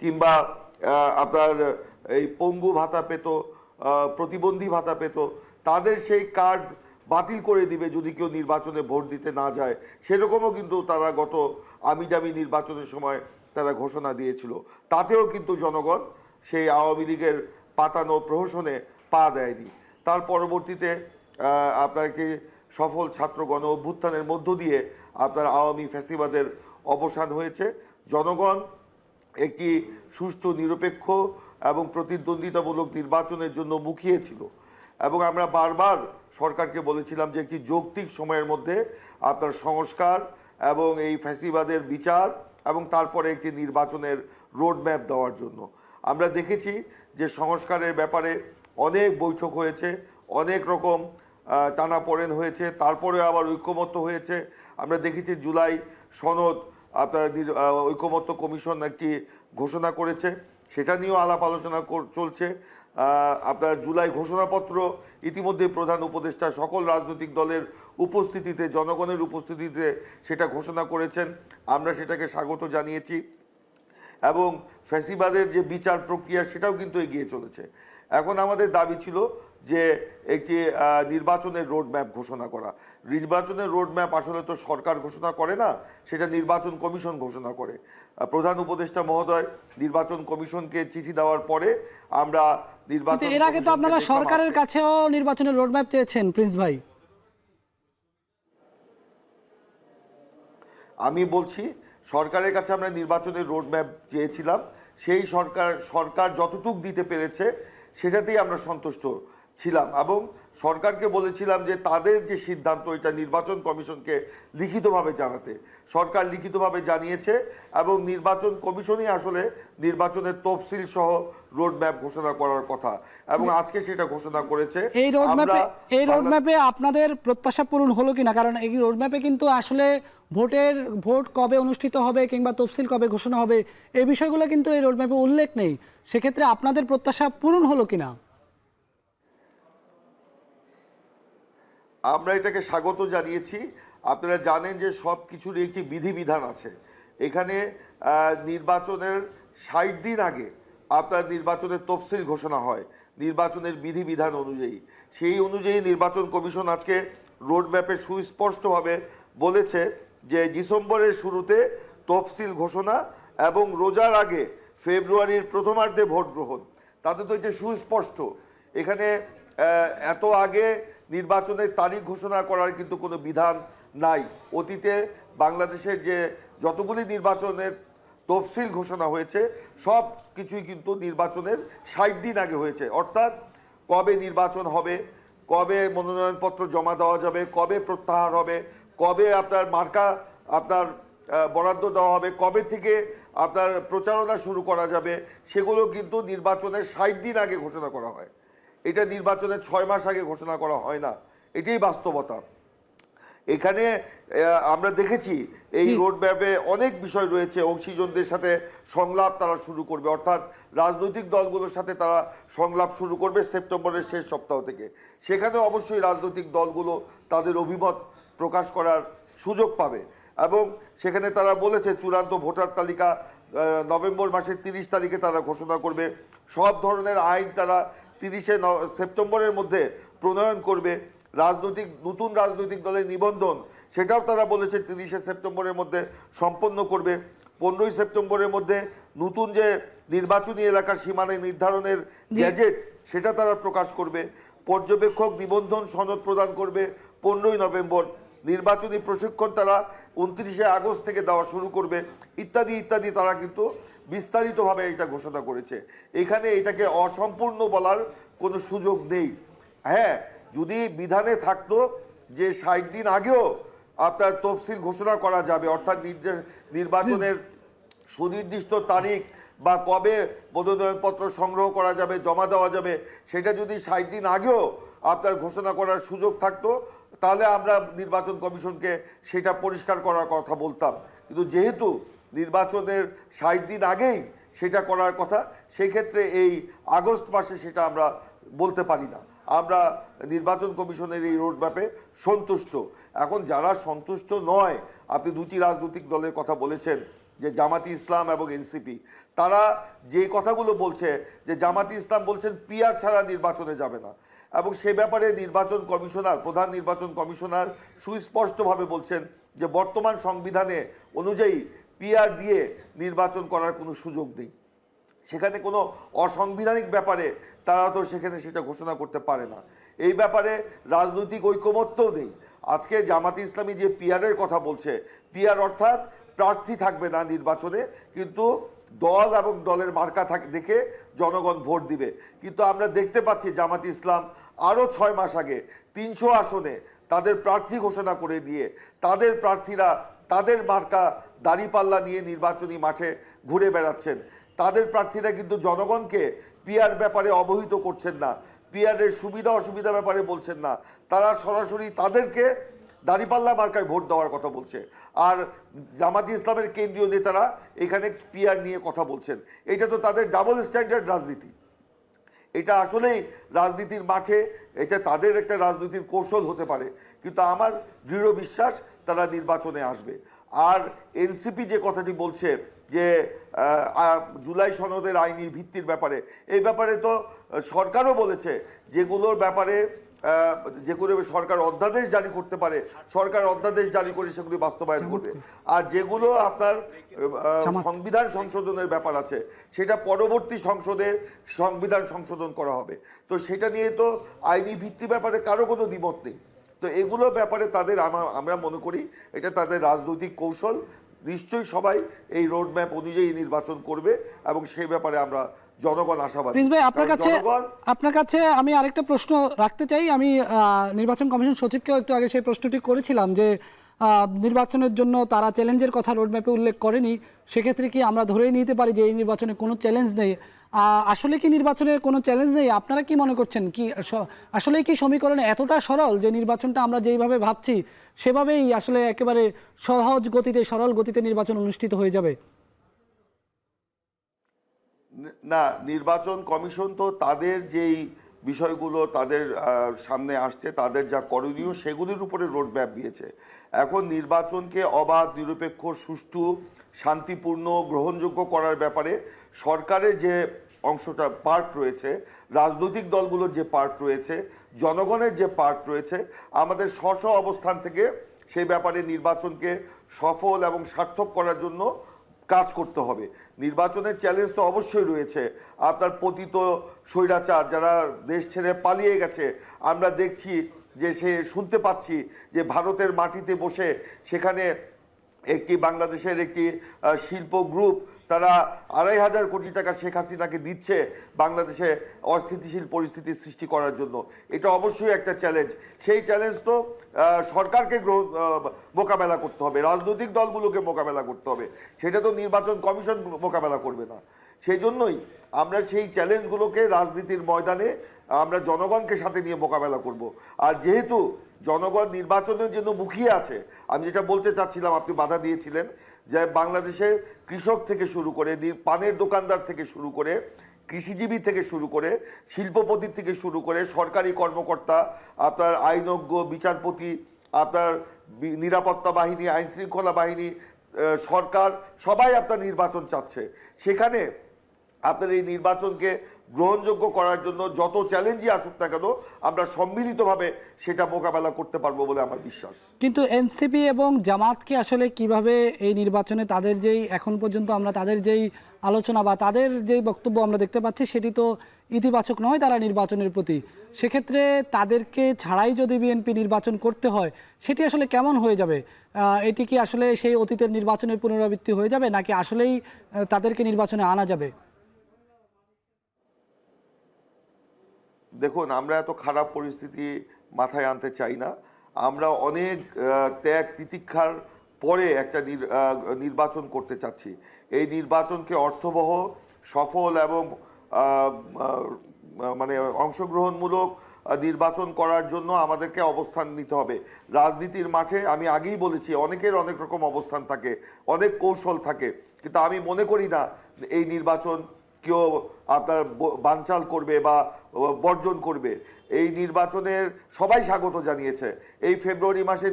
[SPEAKER 4] কিংবা আপনার এই পঙ্গু ভাতা পেত, প্রতিবন্ধী ভাতা পেত, তাদের সেই কার্ড বাতিল করে দিবে যদি কেউ নির্বাচনে ভোট দিতে না যায়। সেরকমও কিন্তু তারা গত আমিডামি নির্বাচনের সময় তারা ঘোষণা দিয়েছিল। তাতেও কিন্তু জনগণ সেই আওয়ামী লীগের পাতানো প্রহসনে পা দেয়নি। তার পরবর্তীতে আপনার একটি সফল ছাত্র গণ অভ্যুত্থানের মধ্য দিয়ে আপনার আওয়ামী ফ্যাসিবাদের অবসান হয়েছে। জনগণ একটি সুষ্ঠু, নিরপেক্ষ এবং প্রতিদ্বন্দ্বিতামূলক নির্বাচনের জন্য মুখিয়েছিল, এবং আমরা বারবার সরকারকে বলেছিলাম যে একটি যৌক্তিক সময়ের মধ্যে আপনার সংস্কার এবং এই ফ্যাসিবাদের বিচার এবং তারপরে একটি নির্বাচনের রোডম্যাপ দেওয়ার জন্য। আমরা দেখেছি যে সংস্কারের ব্যাপারে অনেক বৈঠক হয়েছে, অনেক রকম টানাপোড়েন হয়েছে, তারপরে আবার ঐক্যমত্য হয়েছে। আমরা দেখেছি জুলাই সনদ আপনার ঐক্যমত্য কমিশন একটি ঘোষণা করেছে, সেটা নিয়েও আলাপ আলোচনা চলছে। আপনার জুলাই ঘোষণাপত্র ইতিমধ্যে প্রধান উপদেষ্টা সকল রাজনৈতিক দলের উপস্থিতিতে, জনগণের উপস্থিতিতে সেটা ঘোষণা করেছেন। আমরা সেটাকে স্বাগত জানিয়েছি, এবং ফ্যাসিবাদের যে বিচার প্রক্রিয়া সেটাও কিন্তু এগিয়ে চলেছে। এখন আমাদের দাবি ছিল যে একটি নির্বাচনের রোড ম্যাপ ঘোষণা করা। নির্বাচনের রোড ম্যাপ আসলে তো সরকার ঘোষণা করে না, সেটা নির্বাচন কমিশন ঘোষণা করে। প্রধান উপদেষ্টা মহোদয় নির্বাচন কমিশনকে চিঠি দেওয়ার পরে আমরা নির্বাচন,
[SPEAKER 1] এর আগে তো আপনারা সরকারের কাছেও নির্বাচনের রোড ম্যাপ চেয়েছেন প্রিন্স ভাই।
[SPEAKER 4] আমি বলছি সরকারের কাছে আমরা নির্বাচনের রোড ম্যাপ চেয়েছিলাম, সেই সরকার যতটুক দিতে পেরেছে সেটাতেই আমরা সন্তুষ্ট ছিলাম এবং সরকারকে বলেছিলাম যে তাদের যে সিদ্ধান্ত এটা নির্বাচন কমিশনকে লিখিতভাবে জানাতে। সরকার লিখিতভাবে জানিয়েছে এবং নির্বাচন কমিশনই আসলে নির্বাচনের তফসিল সহ রোড ম্যাপ ঘোষণা করার কথা এবং আজকে সেটা ঘোষণা করেছে।
[SPEAKER 1] এই রোড ম্যাপে আপনাদের প্রত্যাশা পূরণ হলো কিনা? কারণ এই রোড ম্যাপে কিন্তু আসলে ভোট কবে অনুষ্ঠিত হবে কিংবা তফসিল কবে ঘোষণা হবে এই বিষয়গুলো কিন্তু এই রোড ম্যাপে উল্লেখ নেই। সেক্ষেত্রে আপনাদের প্রত্যাশা পূরণ হলো কিনা?
[SPEAKER 4] আমরা এটাকে স্বাগত জানিয়েছি। আপনারা জানেন যে সব কিছুর একটি বিধিবিধান আছে। এখানে নির্বাচনের ৬০ দিন আগে আপনার নির্বাচনের তফসিল ঘোষণা হয় নির্বাচনের বিধিবিধান অনুযায়ী। সেই অনুযায়ী নির্বাচন কমিশন আজকে রোড ম্যাপে সুস্পষ্টভাবে বলেছে যে ডিসেম্বরের শুরুতে তফসিল ঘোষণা এবং রোজার আগে ফেব্রুয়ারির প্রথমার্ধে ভোট গ্রহণ। তাতে তো এটা সুস্পষ্ট। এখানে এত আগে নির্বাচনের তারিখ ঘোষণা করার কিন্তু কোনো বিধান নাই। অতীতে বাংলাদেশের যে যতগুলি নির্বাচনের তফসিল ঘোষণা হয়েছে সব কিছুই কিন্তু নির্বাচনের ৬০ দিন আগে হয়েছে। অর্থাৎ কবে নির্বাচন হবে, কবে মনোনয়নপত্র জমা দেওয়া যাবে, কবে প্রত্যাহার হবে, কবে আপনার মার্কা আপনার বরাদ্দ দেওয়া হবে, কবে থেকে আপনার প্রচারণা শুরু করা যাবে, সেগুলো কিন্তু নির্বাচনের ৬০ দিন আগে ঘোষণা করা হয়। এটা নির্বাচনের ৬ মাস আগে ঘোষণা করা হয় না। এটাই বাস্তবতা। এখানে আমরা দেখেছি এই রোড ম্যাপে অনেক বিষয় রয়েছে। অংশীজনদের সাথে সংলাপ তারা শুরু করবে, অর্থাৎ রাজনৈতিক দলগুলোর সাথে তারা সংলাপ শুরু করবে সেপ্টেম্বরের শেষ সপ্তাহ থেকে। সেখানে অবশ্যই রাজনৈতিক দলগুলো তাদের অভিমত প্রকাশ করার সুযোগ পাবে এবং সেখানে তারা বলেছে চূড়ান্ত ভোটার তালিকা নভেম্বর মাসের ৩০ তারিখে তারা ঘোষণা করবে। সব ধরনের আইন তারা ৩০শে সেপ্টেম্বরের মধ্যে প্রণয়ন করবে। নতুন রাজনৈতিক দলের নিবন্ধন সেটাও তারা বলেছে ৩০শে সেপ্টেম্বরের মধ্যে সম্পন্ন করবে। ১৫ই সেপ্টেম্বরের মধ্যে নতুন যে নির্বাচনী এলাকার সীমানা নির্ধারণের গ্যাজেট সেটা তারা প্রকাশ করবে। পর্যবেক্ষক নিবন্ধন সনদ প্রদান করবে ১৫ই নভেম্বর। নির্বাচনী প্রশিক্ষণ তারা ২৯শে আগস্ট থেকে দেওয়া শুরু করবে, ইত্যাদি ইত্যাদি। তারা কিন্তু বিস্তারিতভাবে এটা ঘোষণা করেছে। এখানে এটাকে অসম্পূর্ণ বলার কোনো সুযোগ নেই। হ্যাঁ, যদি বিধানে থাকতো যে ৬০ দিন আগেও আপনার তফসিল ঘোষণা করা যাবে, অর্থাৎ নির্বাচনের সুনির্দিষ্ট তারিখ বা কবে মনোনয়নপত্র সংগ্রহ করা যাবে, জমা দেওয়া যাবে, সেটা যদি ৬০ দিন আগেও আপনার ঘোষণা করার সুযোগ থাকতো তাহলে আমরা নির্বাচন কমিশনকে সেটা পরিষ্কার করার কথা বলতাম। কিন্তু যেহেতু নির্বাচনের ৬০ দিন আগেই সেটা করার কথা, সেই ক্ষেত্রে এই আগস্ট মাসে সেটা আমরা বলতে পারি না। আমরা নির্বাচন কমিশনের এই রোডম্যাপে সন্তুষ্ট। এখন যারা সন্তুষ্ট নয়, আপনি দুটি রাজনৈতিক দলের কথা বলেছেন যে জামাতি ইসলাম এবং এনসিপি, তারা যে কথাগুলো বলছে যে জামাতি ইসলাম বলছেন পিআর ছাড়া নির্বাচনে যাবে না এবং সে ব্যাপারে প্রধান নির্বাচন কমিশনার সুস্পষ্টভাবে বলছেন যে বর্তমান সংবিধানে অনুযায়ী পিআর দিয়ে নির্বাচন করার কোনো সুযোগ নেই। সেখানে কোনো অসাংবিধানিক ব্যাপারে তারা তো সেখানে সেটা ঘোষণা করতে পারে না। এই ব্যাপারে রাজনৈতিক ঐকমত্যও নেই। আজকে জামাতে ইসলামী যে পিআরের কথা বলছে, পিআর অর্থাৎ প্রার্থী থাকবে না নির্বাচনে, কিন্তু দল এবং দলের মার্কা দেখে জনগণ ভোট দিবে। কিন্তু আমরা দেখতে পাচ্ছি জামাতে ইসলাম আরও ৬ মাস আগে ৩০০ আসনে তাদের প্রার্থী ঘোষণা করে দিয়ে তাদের প্রার্থীরা তাদের মার্কা দাঁড়িপাল্লা নিয়ে নির্বাচনী মাঠে ঘুরে বেড়াচ্ছেন। তাদের প্রার্থীরা কিন্তু জনগণকে পিআর ব্যাপারে অবহিত করছেন না, পিআরের সুবিধা অসুবিধা ব্যাপারে বলছেন না। তারা সরাসরি তাদেরকে দাঁড়িপাল্লা মার্কায় ভোট দেওয়ার কথা বলছে। আর জামাতি ইসলামের কেন্দ্রীয় নেতারা এখানে পিআর নিয়ে কথা বলছেন। এটা তো তাদের ডাবল স্ট্যান্ডার্ড রাজনীতি। এটা আসলেই রাজনীতির মাঠে এটা তাদের একটা রাজনীতির কৌশল হতে পারে, কিন্তু আমার দৃঢ় বিশ্বাস তারা নির্বাচনে আসবে। আর এনসিপি যে কথাটি বলছে যে জুলাই সনদের আইনি ভিত্তির ব্যাপারে, এই ব্যাপারে তো সরকারও বলেছে যেগুলোর ব্যাপারে যেগুলো সরকার অধ্যাদেশ জারি করতে পারে, সরকার অধ্যাদেশ জারি করে সেগুলি বাস্তবায়ন করবে। আর যেগুলো আপনার সংবিধান সংশোধনের ব্যাপার আছে, সেটা পরবর্তী সংসদে সংবিধান সংশোধন করা হবে। তো সেটা নিয়ে তো আইনি ভিত্তি ব্যাপারে কারো কোনো দ্বিমত নেই। তো এগুলো ব্যাপারে তাদের আমরা মনে করি এটা তাদের রাজনৈতিক কৌশল। নিশ্চয়ই সবাই এই রোড ম্যাপ অনুযায়ী নির্বাচন করবে এবং সেই ব্যাপারে আমরা জনগণ আশাবাদী।
[SPEAKER 1] প্রিন্স ভাই, আপনার কাছে আমি আরেকটা প্রশ্ন রাখতে চাই। আমি নির্বাচন কমিশন সচিবকেও একটু আগে সেই প্রশ্নটি করেছিলাম যে নির্বাচনের জন্য তারা চ্যালেঞ্জের কথা রোডম্যাপে উল্লেখ করেনি, সেক্ষেত্রে কি আমরা ধরেই নিতে পারি যে এই নির্বাচনে কোনো চ্যালেঞ্জ নেই? আসলে কি নির্বাচনের কোনো চ্যালেঞ্জ নেই? আপনারা কি মনে করছেন, কি আসলে কি সমীকরণ এতটা সরল যে নির্বাচনটা আমরা যেইভাবে ভাবছি সেভাবেই আসলে একেবারে সহজ গতিতে, সরল গতিতে নির্বাচন অনুষ্ঠিত হয়ে যাবে?
[SPEAKER 4] না, নির্বাচন কমিশন তো তাদের যেই বিষয়গুলো তাদের সামনে আসছে, তাদের যা করণীয় সেগুলির উপরে রোডম্যাপ দিয়েছে। এখন নির্বাচনকে অবাধ, নিরপেক্ষ, সুষ্ঠু, শান্তিপূর্ণ, গ্রহণযোগ্য করার ব্যাপারে সরকারের যে অংশটা পার্ট রয়েছে, রাজনৈতিক দলগুলোর যে পার্ট রয়েছে, জনগণের যে পার্ট রয়েছে, আমাদের স্ব অবস্থান থেকে সেই ব্যাপারে নির্বাচনকে সফল এবং সার্থক করার জন্য কাজ করতে হবে। নির্বাচনের চ্যালেঞ্জ তো অবশ্যই রয়েছে। আপনার পতিত স্বৈরাচার যারা দেশ ছেড়ে পালিয়ে গেছে, আমরা দেখছি যে শুনতে পাচ্ছি যে ভারতের মাটিতে বসে সেখানে একটি বাংলাদেশের একটি শিল্প গ্রুপ তারা ২৫০০ কোটি টাকা শেখ হাসিনাকে দিচ্ছে বাংলাদেশে অস্থিতিশীল পরিস্থিতি সৃষ্টি করার জন্য। এটা অবশ্যই একটা চ্যালেঞ্জ। সেই চ্যালেঞ্জ তো সরকারকে মোকাবেলা করতে হবে, রাজনৈতিক দলগুলোকে মোকাবেলা করতে হবে, সেটা তো নির্বাচন কমিশন মোকাবেলা করবে না। সেই জন্যই আমরা সেই চ্যালেঞ্জগুলোকে রাজনীতির ময়দানে আমরা জনগণকে সাথে নিয়ে মোকাবেলা করব। আর যেহেতু জনগণ নির্বাচনের জন্য মুখিয়ে আছে, আমি যেটা বলতে চাচ্ছিলাম, আপনি বাধা দিয়েছিলেন, যে বাংলাদেশের কৃষক থেকে শুরু করে, পানের দোকানদার থেকে শুরু করে, কৃষিজীবী থেকে শুরু করে, শিল্পপতি থেকে শুরু করে, সরকারি কর্মকর্তা, আপনার আইনজ্ঞ, বিচারপতি, আপনার নিরাপত্তা বাহিনী, আইনশৃঙ্খলা বাহিনী, সরকার, সবাই আপনার নির্বাচন চাচ্ছে। সেখানে আপনার এই নির্বাচনকে গ্রহণযোগ্য করার জন্য যত চ্যালেঞ্জই আসুক না কেন, আমরা সম্মিলিতভাবে সেটা মোকাবেলা করতে পারবো বলে আমার বিশ্বাস।
[SPEAKER 1] কিন্তু এনসিপি এবং জামাতকে আসলে কিভাবে এই নির্বাচনে তাদের যেই এখন পর্যন্ত আমরা তাদের যেই আলোচনা বা তাদের যেই বক্তব্য আমরা দেখতে পাচ্ছি সেটি তো ইতিবাচক নয় তারা নির্বাচনের প্রতি। সেক্ষেত্রে তাদেরকে ছাড়াই যদি বিএনপি নির্বাচন করতে হয় সেটি আসলে কেমন হয়ে যাবে? এটি কি আসলে সেই অতীতের নির্বাচনের পুনরাবৃত্তি হয়ে যাবে, নাকি আসলেই তাদেরকে নির্বাচনে আনা যাবে?
[SPEAKER 4] দেখুন, আমরা এত খারাপ পরিস্থিতি মাথায় আনতে চাই না। আমরা অনেক ত্যাগ তিতিক্ষার পরে একটা নির্বাচন করতে চাচ্ছি। এই নির্বাচনকে অর্থবহ, সফল এবং মানে অংশগ্রহণমূলক নির্বাচন করার জন্য আমাদেরকে অবস্থান নিতে হবে। রাজনীতির মাঠে আমি আগেই বলেছি অনেকের অনেক রকম অবস্থান থাকে, অনেক কৌশল থাকে, কিন্তু আমি মনে করি না এই নির্বাচন কেউ আপনার বানচাল করবে বা বর্জন করবে। এই নির্বাচনের সবাই স্বাগত জানিয়েছে। এই ফেব্রুয়ারি মাসে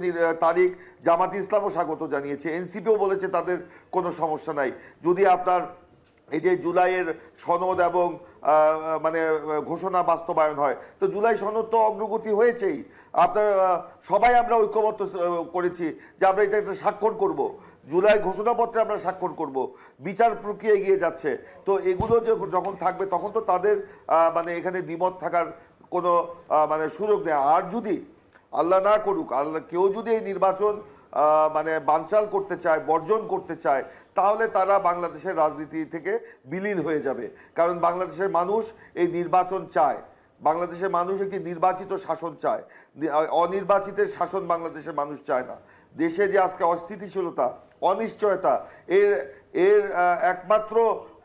[SPEAKER 4] তারিখ জামাত ইসলামও স্বাগত জানিয়েছে, এনসিপিও বলেছে তাদের কোনো সমস্যা নাই। যদি আপনার এই যে জুলাইয়ের সনদ এবং মানে ঘোষণা বাস্তবায়ন হয়, তো জুলাই সনদ তো অগ্রগতি হয়েছেই। আপনার সবাই আমরা ঐক্যমত্য করেছি যে আমরা এটা একটা স্বাক্ষর করব, জুলাই ঘোষণাপত্রে আমরা স্বাক্ষর করব, বিচার প্রক্রিয়া এগিয়ে যাচ্ছে। তো এগুলো যখন থাকবে তখন তো তাদের মানে এখানে দ্বিমত থাকার কোনো মানে সুযোগ নেই। আর যদি আল্লাহ না করুক, কেউ যদি এই নির্বাচন মানে বানচাল করতে চায়, বর্জন করতে চায়, তাহলে তারা বাংলাদেশের রাজনীতি থেকে বিলীন হয়ে যাবে। কারণ বাংলাদেশের মানুষ এই নির্বাচন চায়, বাংলাদেশের মানুষ একটি নির্বাচিত শাসন চায়, অনির্বাচিতের শাসন বাংলাদেশের মানুষ চায় না। দেশে যে আজকে অস্থিতিশীলতা, অনিশ্চয়তা, এর একমাত্র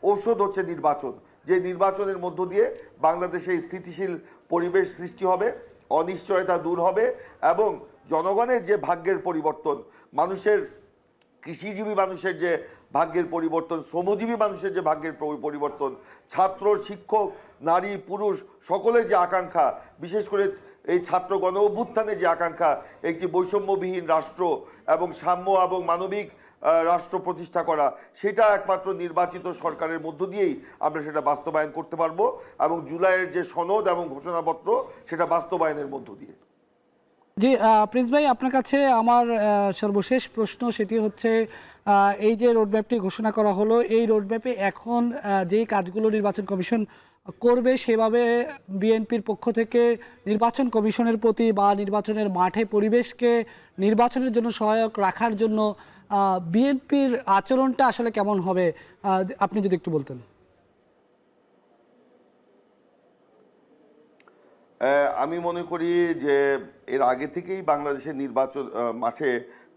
[SPEAKER 4] ঔষধ হচ্ছে নির্বাচন। যে নির্বাচনের মধ্য দিয়ে বাংলাদেশে স্থিতিশীল পরিবেশ সৃষ্টি হবে, অনিশ্চয়তা দূর হবে এবং জনগণের যে ভাগ্যের পরিবর্তন, মানুষের, কৃষিজীবী মানুষের যে ভাগ্যের পরিবর্তন, শ্রমজীবী মানুষের যে ভাগ্যের পরিবর্তন, ছাত্র, শিক্ষক, নারী, পুরুষ সকলের যে আকাঙ্ক্ষা, বিশেষ করে এই ছাত্র গণ অভ্যুত্থানের যে আকাঙ্ক্ষা, একটি বৈষম্যবিহীন রাষ্ট্র এবং সাম্য এবং মানবিক রাষ্ট্র প্রতিষ্ঠা করা, সেটা একমাত্র নির্বাচিত সরকারের মধ্য দিয়েই আমরা সেটা বাস্তবায়ন করতে পারবো, এবং জুলাইয়ের যে সনদ এবং ঘোষণাপত্র সেটা বাস্তবায়নের মধ্য দিয়ে।
[SPEAKER 1] জি প্রিন্স ভাই, আপনার কাছে আমার সর্বশেষ প্রশ্ন সেটি হচ্ছে, এই যে রোডম্যাপটি ঘোষণা করা হলো, এই রোডম্যাপে এখন যেই কাজগুলো নির্বাচন কমিশন করবে সেভাবে বিএনপির পক্ষ থেকে নির্বাচন কমিশনের প্রতি বা নির্বাচনের মাঠে পরিবেশকে নির্বাচনের জন্য সহায়ক রাখার জন্য বিএনপির আচরণটা আসলে কেমন হবে, আপনি যদি একটু বলতেন।
[SPEAKER 4] আমি মনে করি যে এর আগে থেকেই বাংলাদেশের নির্বাচন মাঠে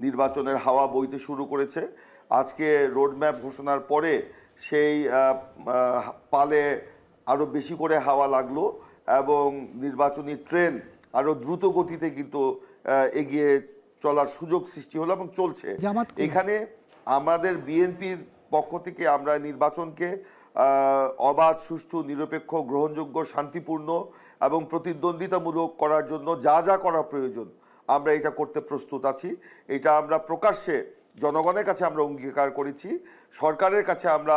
[SPEAKER 4] নির্বাচনের হাওয়া বইতে শুরু করেছে। আজকে রোডম্যাপ ঘোষণার পরে সেই পালে আরও বেশি করে হাওয়া লাগলো এবং নির্বাচনী ট্রেন আরও দ্রুত গতিতে কিন্তু এগিয়ে চলার সুযোগ সৃষ্টি হলো এবং চলছে। এখানে আমাদের বিএনপির পক্ষ থেকে আমরা নির্বাচনকে অবাধ, সুষ্ঠু, নিরপেক্ষ, গ্রহণযোগ্য, শান্তিপূর্ণ এবং প্রতিদ্বন্দ্বিতামূলক করার জন্য যা যা করা প্রয়োজন আমরা এটা করতে প্রস্তুত আছি। এটা আমরা প্রকাশ্যে জনগণের কাছে আমরা অঙ্গীকার করেছি, সরকারের কাছে আমরা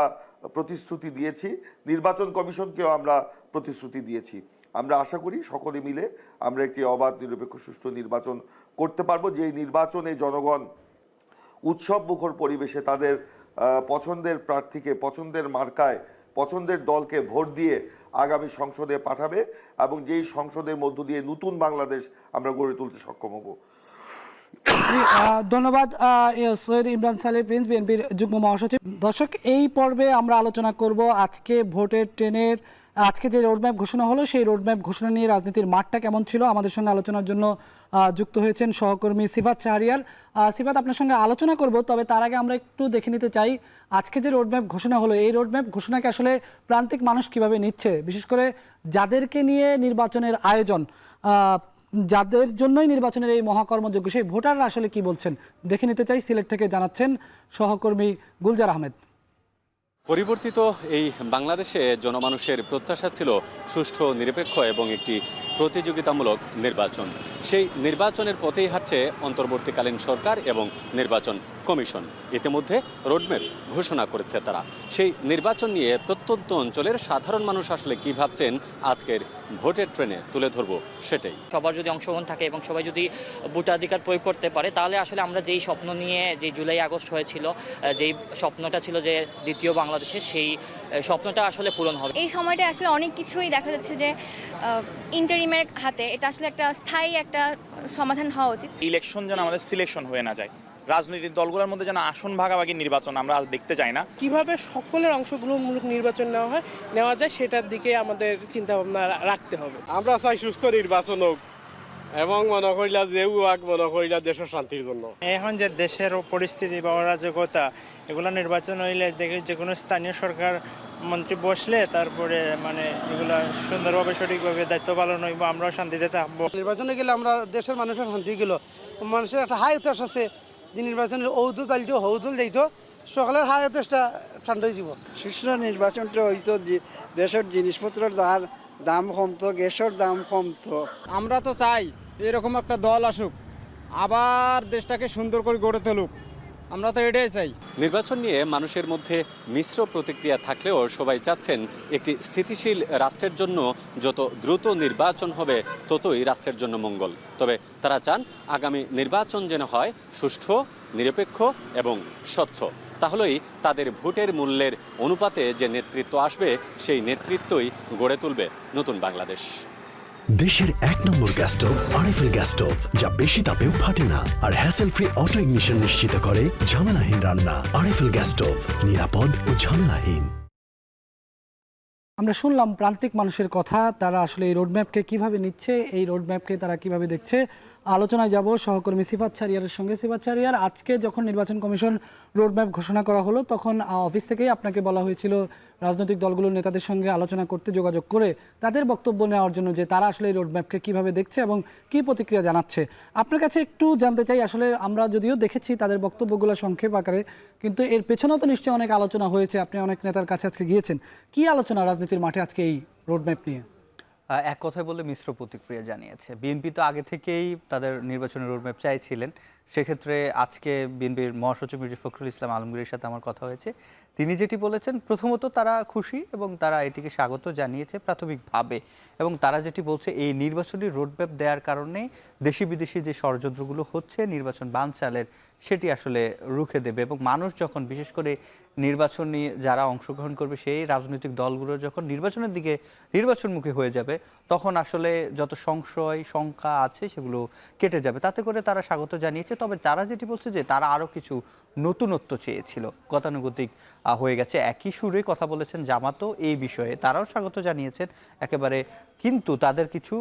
[SPEAKER 4] প্রতিশ্রুতি দিয়েছি, নির্বাচন কমিশনকেও আমরা প্রতিশ্রুতি দিয়েছি। আমরা আশা করি সকলে মিলে আমরা একটি অবাধ, নিরপেক্ষ, সুষ্ঠু নির্বাচন করতে পারবো, যে নির্বাচনে জনগণ উৎসব মুখর পরিবেশে তাদের পছন্দের প্রার্থীকে, পছন্দের মার্কায়, পছন্দের দলকে ভোট দিয়ে আগামী সংসদে পাঠাবে এবং যেই সংসদের মধ্য দিয়ে নতুন বাংলাদেশ আমরা গড়ে তুলতে সক্ষম হব।
[SPEAKER 1] ধন্যবাদ সৈয়দ ইমরান সালেহ প্রিন্স, বিএনপির যুগ্ম মহাসচিব। দর্শক, এই পর্বে আমরা আলোচনা করব আজকে ভোটের ট্রেনের আজকে যে রোডম্যাপ ঘোষণা হলো সেই রোডম্যাপ ঘোষণা নিয়ে রাজনীতির মাঠটা কেমন ছিল। আমাদের সঙ্গে আলোচনার জন্য যুক্ত হয়েছেন সহকর্মী সিফাত শাহরিয়ার। সিফাত, আপনার সঙ্গে আলোচনা করব, তবে তার আগে আমরা একটু দেখে নিতে চাই আজকে যে রোডম্যাপ ঘোষণা হলো এই রোডম্যাপ ঘোষণাকে আসলে প্রান্তিক মানুষ কিভাবে নিচ্ছে, বিশেষ করে যাদেরকে নিয়ে নির্বাচনের আয়োজন, যাদের জন্যই নির্বাচনের এই মহাকর্মযজ্ঞ, সেই ভোটাররা আসলে কি বলছেন দেখে নিতে চাই। সিলেট থেকে জানাচ্ছেন সহকর্মী গুলজার আহমেদ।
[SPEAKER 5] পরিবর্তিত এই বাংলাদেশে জনমানুষের প্রত্যাশা ছিল সুষ্ঠু, নিরপেক্ষ এবং একটি প্রতিযোগিতামূলক নির্বাচন। সেই নির্বাচনের পথেই হাঁটছে অন্তর্বর্তীকালীন সরকার এবং নির্বাচন কমিশন। ইতিমধ্যে রোডম্যাপ ঘোষণা করেছে তারা। সেই নির্বাচন নিয়ে প্রত্যন্ত অঞ্চলের সাধারণ মানুষ আসলে কি ভাবছেন আজকের ভোটের ট্রেনে তুলে ধরবো সেটাই।
[SPEAKER 6] সবার যদি অংশগ্রহণ থাকে এবং সবাই যদি ভোটাধিকার প্রয়োগ করতে পারে, তাহলে আসলে আমরা যেই স্বপ্ন নিয়ে যে জুলাই আগস্ট হয়েছিল, যেই স্বপ্নটা ছিল যে দ্বিতীয় বাংলাদেশে, সেই স্বপ্নটা আসলে পূরণ হবে।
[SPEAKER 7] এই সময়টা আসলে অনেক কিছুই দেখা যাচ্ছে যে ইন্টারিমের হাতে, এটা আসলে একটা স্থায়ী একটা সমাধান হওয়া উচিত।
[SPEAKER 8] ইলেকশন যেন আমাদের সিলেকশন হয়ে না যায়, রাজনৈতিক দলগুলোর মধ্যে যেন আসন ভাগাভাগি নির্বাচন আমরা দেখতে চাই না।
[SPEAKER 9] কিভাবে সকলের অংশগ্রহণমূলক নির্বাচন নেওয়া যায় সেটার দিকে আমাদের চিন্তা ভাবনা রাখতে হবে।
[SPEAKER 10] আমরা চাই সুস্থ নির্বাচন হোক এবং মনে করিলা যে মনে করিলা দেশের শান্তির জন্য।
[SPEAKER 11] এখন যে দেশের পরিস্থিতি বা অরাজকতা, এগুলো নির্বাচন হইলে দেখি যে কোনো স্থানীয় সরকার মন্ত্রী বসলে তারপরে মানে এগুলো সুন্দরভাবে সঠিকভাবে দায়িত্ব পালন হইব, আমরাও শান্তিতে থাকবো।
[SPEAKER 9] নির্বাচনে গেলে আমরা দেশের মানুষের শান্তি গেল, মানুষের একটা হাই উত্তাস আছে যে নির্বাচনের ঔদুল তালিত হৌদুল যাইত, সকালের হাই উত্তাসটা ঠান্ডা হয়ে যাব।
[SPEAKER 12] সুষ্ঠু নির্বাচনটা হইতো দেশের জিনিসপত্রের দাম কমতো, গ্যাসের দাম কমতো।
[SPEAKER 13] আমরা তো চাই এরকম একটা দল আসুক, আবার দেশটাকে সুন্দর করে গড়ে তুলুক, আমরা তো এটাই চাই।
[SPEAKER 5] নির্বাচন নিয়ে মানুষের মধ্যে মিশ্র প্রতিক্রিয়া থাকলেও সবাই চাচ্ছেন একটি স্থিতিশীল রাষ্ট্রের জন্য যত দ্রুত নির্বাচন হবে ততই রাষ্ট্রের জন্য মঙ্গল। তবে তারা চান আগামী নির্বাচন যেন হয় সুষ্ঠু, নিরপেক্ষ এবং স্বচ্ছ। তাহলেই তাদের ভোটের মূল্যের অনুপাতে যে নেতৃত্ব আসবে সেই নেতৃত্বই গড়ে তুলবে নতুন বাংলাদেশ।
[SPEAKER 14] দেশের ১ নম্বর gas stove RFL gas stove, যা বেশি তাপেও ফাটে না আর হ্যাসেল ফ্রি অটো ইগনিশন নিশ্চিত করে ঝামেলাহীন রান্না। আরএফএল গ্যাস স্টোভ, নিরাপদ ও ঝামেলাহীন।
[SPEAKER 1] আমরা শুনলাম প্রান্তিক মানুষের কথা, তারা আসলে এই রোডম্যাপকে কিভাবে নিচ্ছে, এই রোডম্যাপকে তারা কিভাবে দেখছে। আলোচনায় যাব সহকর্মী সিফাত শাহরিয়ারের সঙ্গে। সিফাত শাহরিয়ার, আজকে যখন নির্বাচন কমিশন রোডম্যাপ ঘোষণা করা হলো তখন অফিস থেকেই আপনাকে বলা হয়েছিল রাজনৈতিক দলগুলোর নেতাদের সঙ্গে আলোচনা করতে, যোগাযোগ করে তাদের বক্তব্য নেওয়ার জন্য যে তারা আসলে এই রোডম্যাপকে কীভাবে দেখছে এবং কী প্রতিক্রিয়া জানাচ্ছে। আপনার কাছে একটু জানতে চাই, আসলে আমরা যদিও দেখেছি তাদের বক্তব্যগুলো সংক্ষেপ আকারে, কিন্তু এর পেছনেও তো নিশ্চয়ই অনেক আলোচনা হয়েছে, আপনি অনেক নেতার কাছে আজকে গিয়েছেন। কী আলোচনা রাজনীতির মাঠে আজকে এই রোডম্যাপ নিয়ে?
[SPEAKER 15] এক কথায় বলে মিশ্র প্রতিক্রিয়া জানিয়েছে। বিএনপি তো আগে থেকেই তাদের নির্বাচনের রোডম্যাপ চাইছিলেন, সেক্ষেত্রে আজকে বিএনপির মহাসচিব মির্জা ফখরুল ইসলাম আলমগীরের সাথে আমার কথা হয়েছে। তিনি যেটি বলেছেন, প্রথমত তারা খুশি এবং তারা এটিকে স্বাগত জানিয়েছে প্রাথমিকভাবে, এবং তারা যেটি বলছে এই নির্বাচনী রোডম্যাপ দেওয়ার কারণে দেশি বিদেশি যে ষড়যন্ত্রগুলো হচ্ছে নির্বাচন বানচালের, সেটি আসলে রুখে দেবে। এবং মানুষ যখন, বিশেষ করে নির্বাচনী যারা অংশগ্রহণ করবে সেই রাজনৈতিক দলগুলো যখন নির্বাচনের দিকে নির্বাচনমুখী হয়ে যাবে, তখন আসলে যত সংশয় শঙ্কা আছে সেগুলো কেটে যাবে। তাতে করে তারা স্বাগত জানিয়েছে। তবে তারা যেটি বলছে যে তারা আরও কিছু নতুনত্ব চেয়েছিল, গতানুগতিক হয়ে গেছে। একই সুরে কথা বলেছেন জামাতও এই বিষয়ে, তারাও স্বাগত জানিয়েছেন একেবারে, কিন্তু তাদের কিছু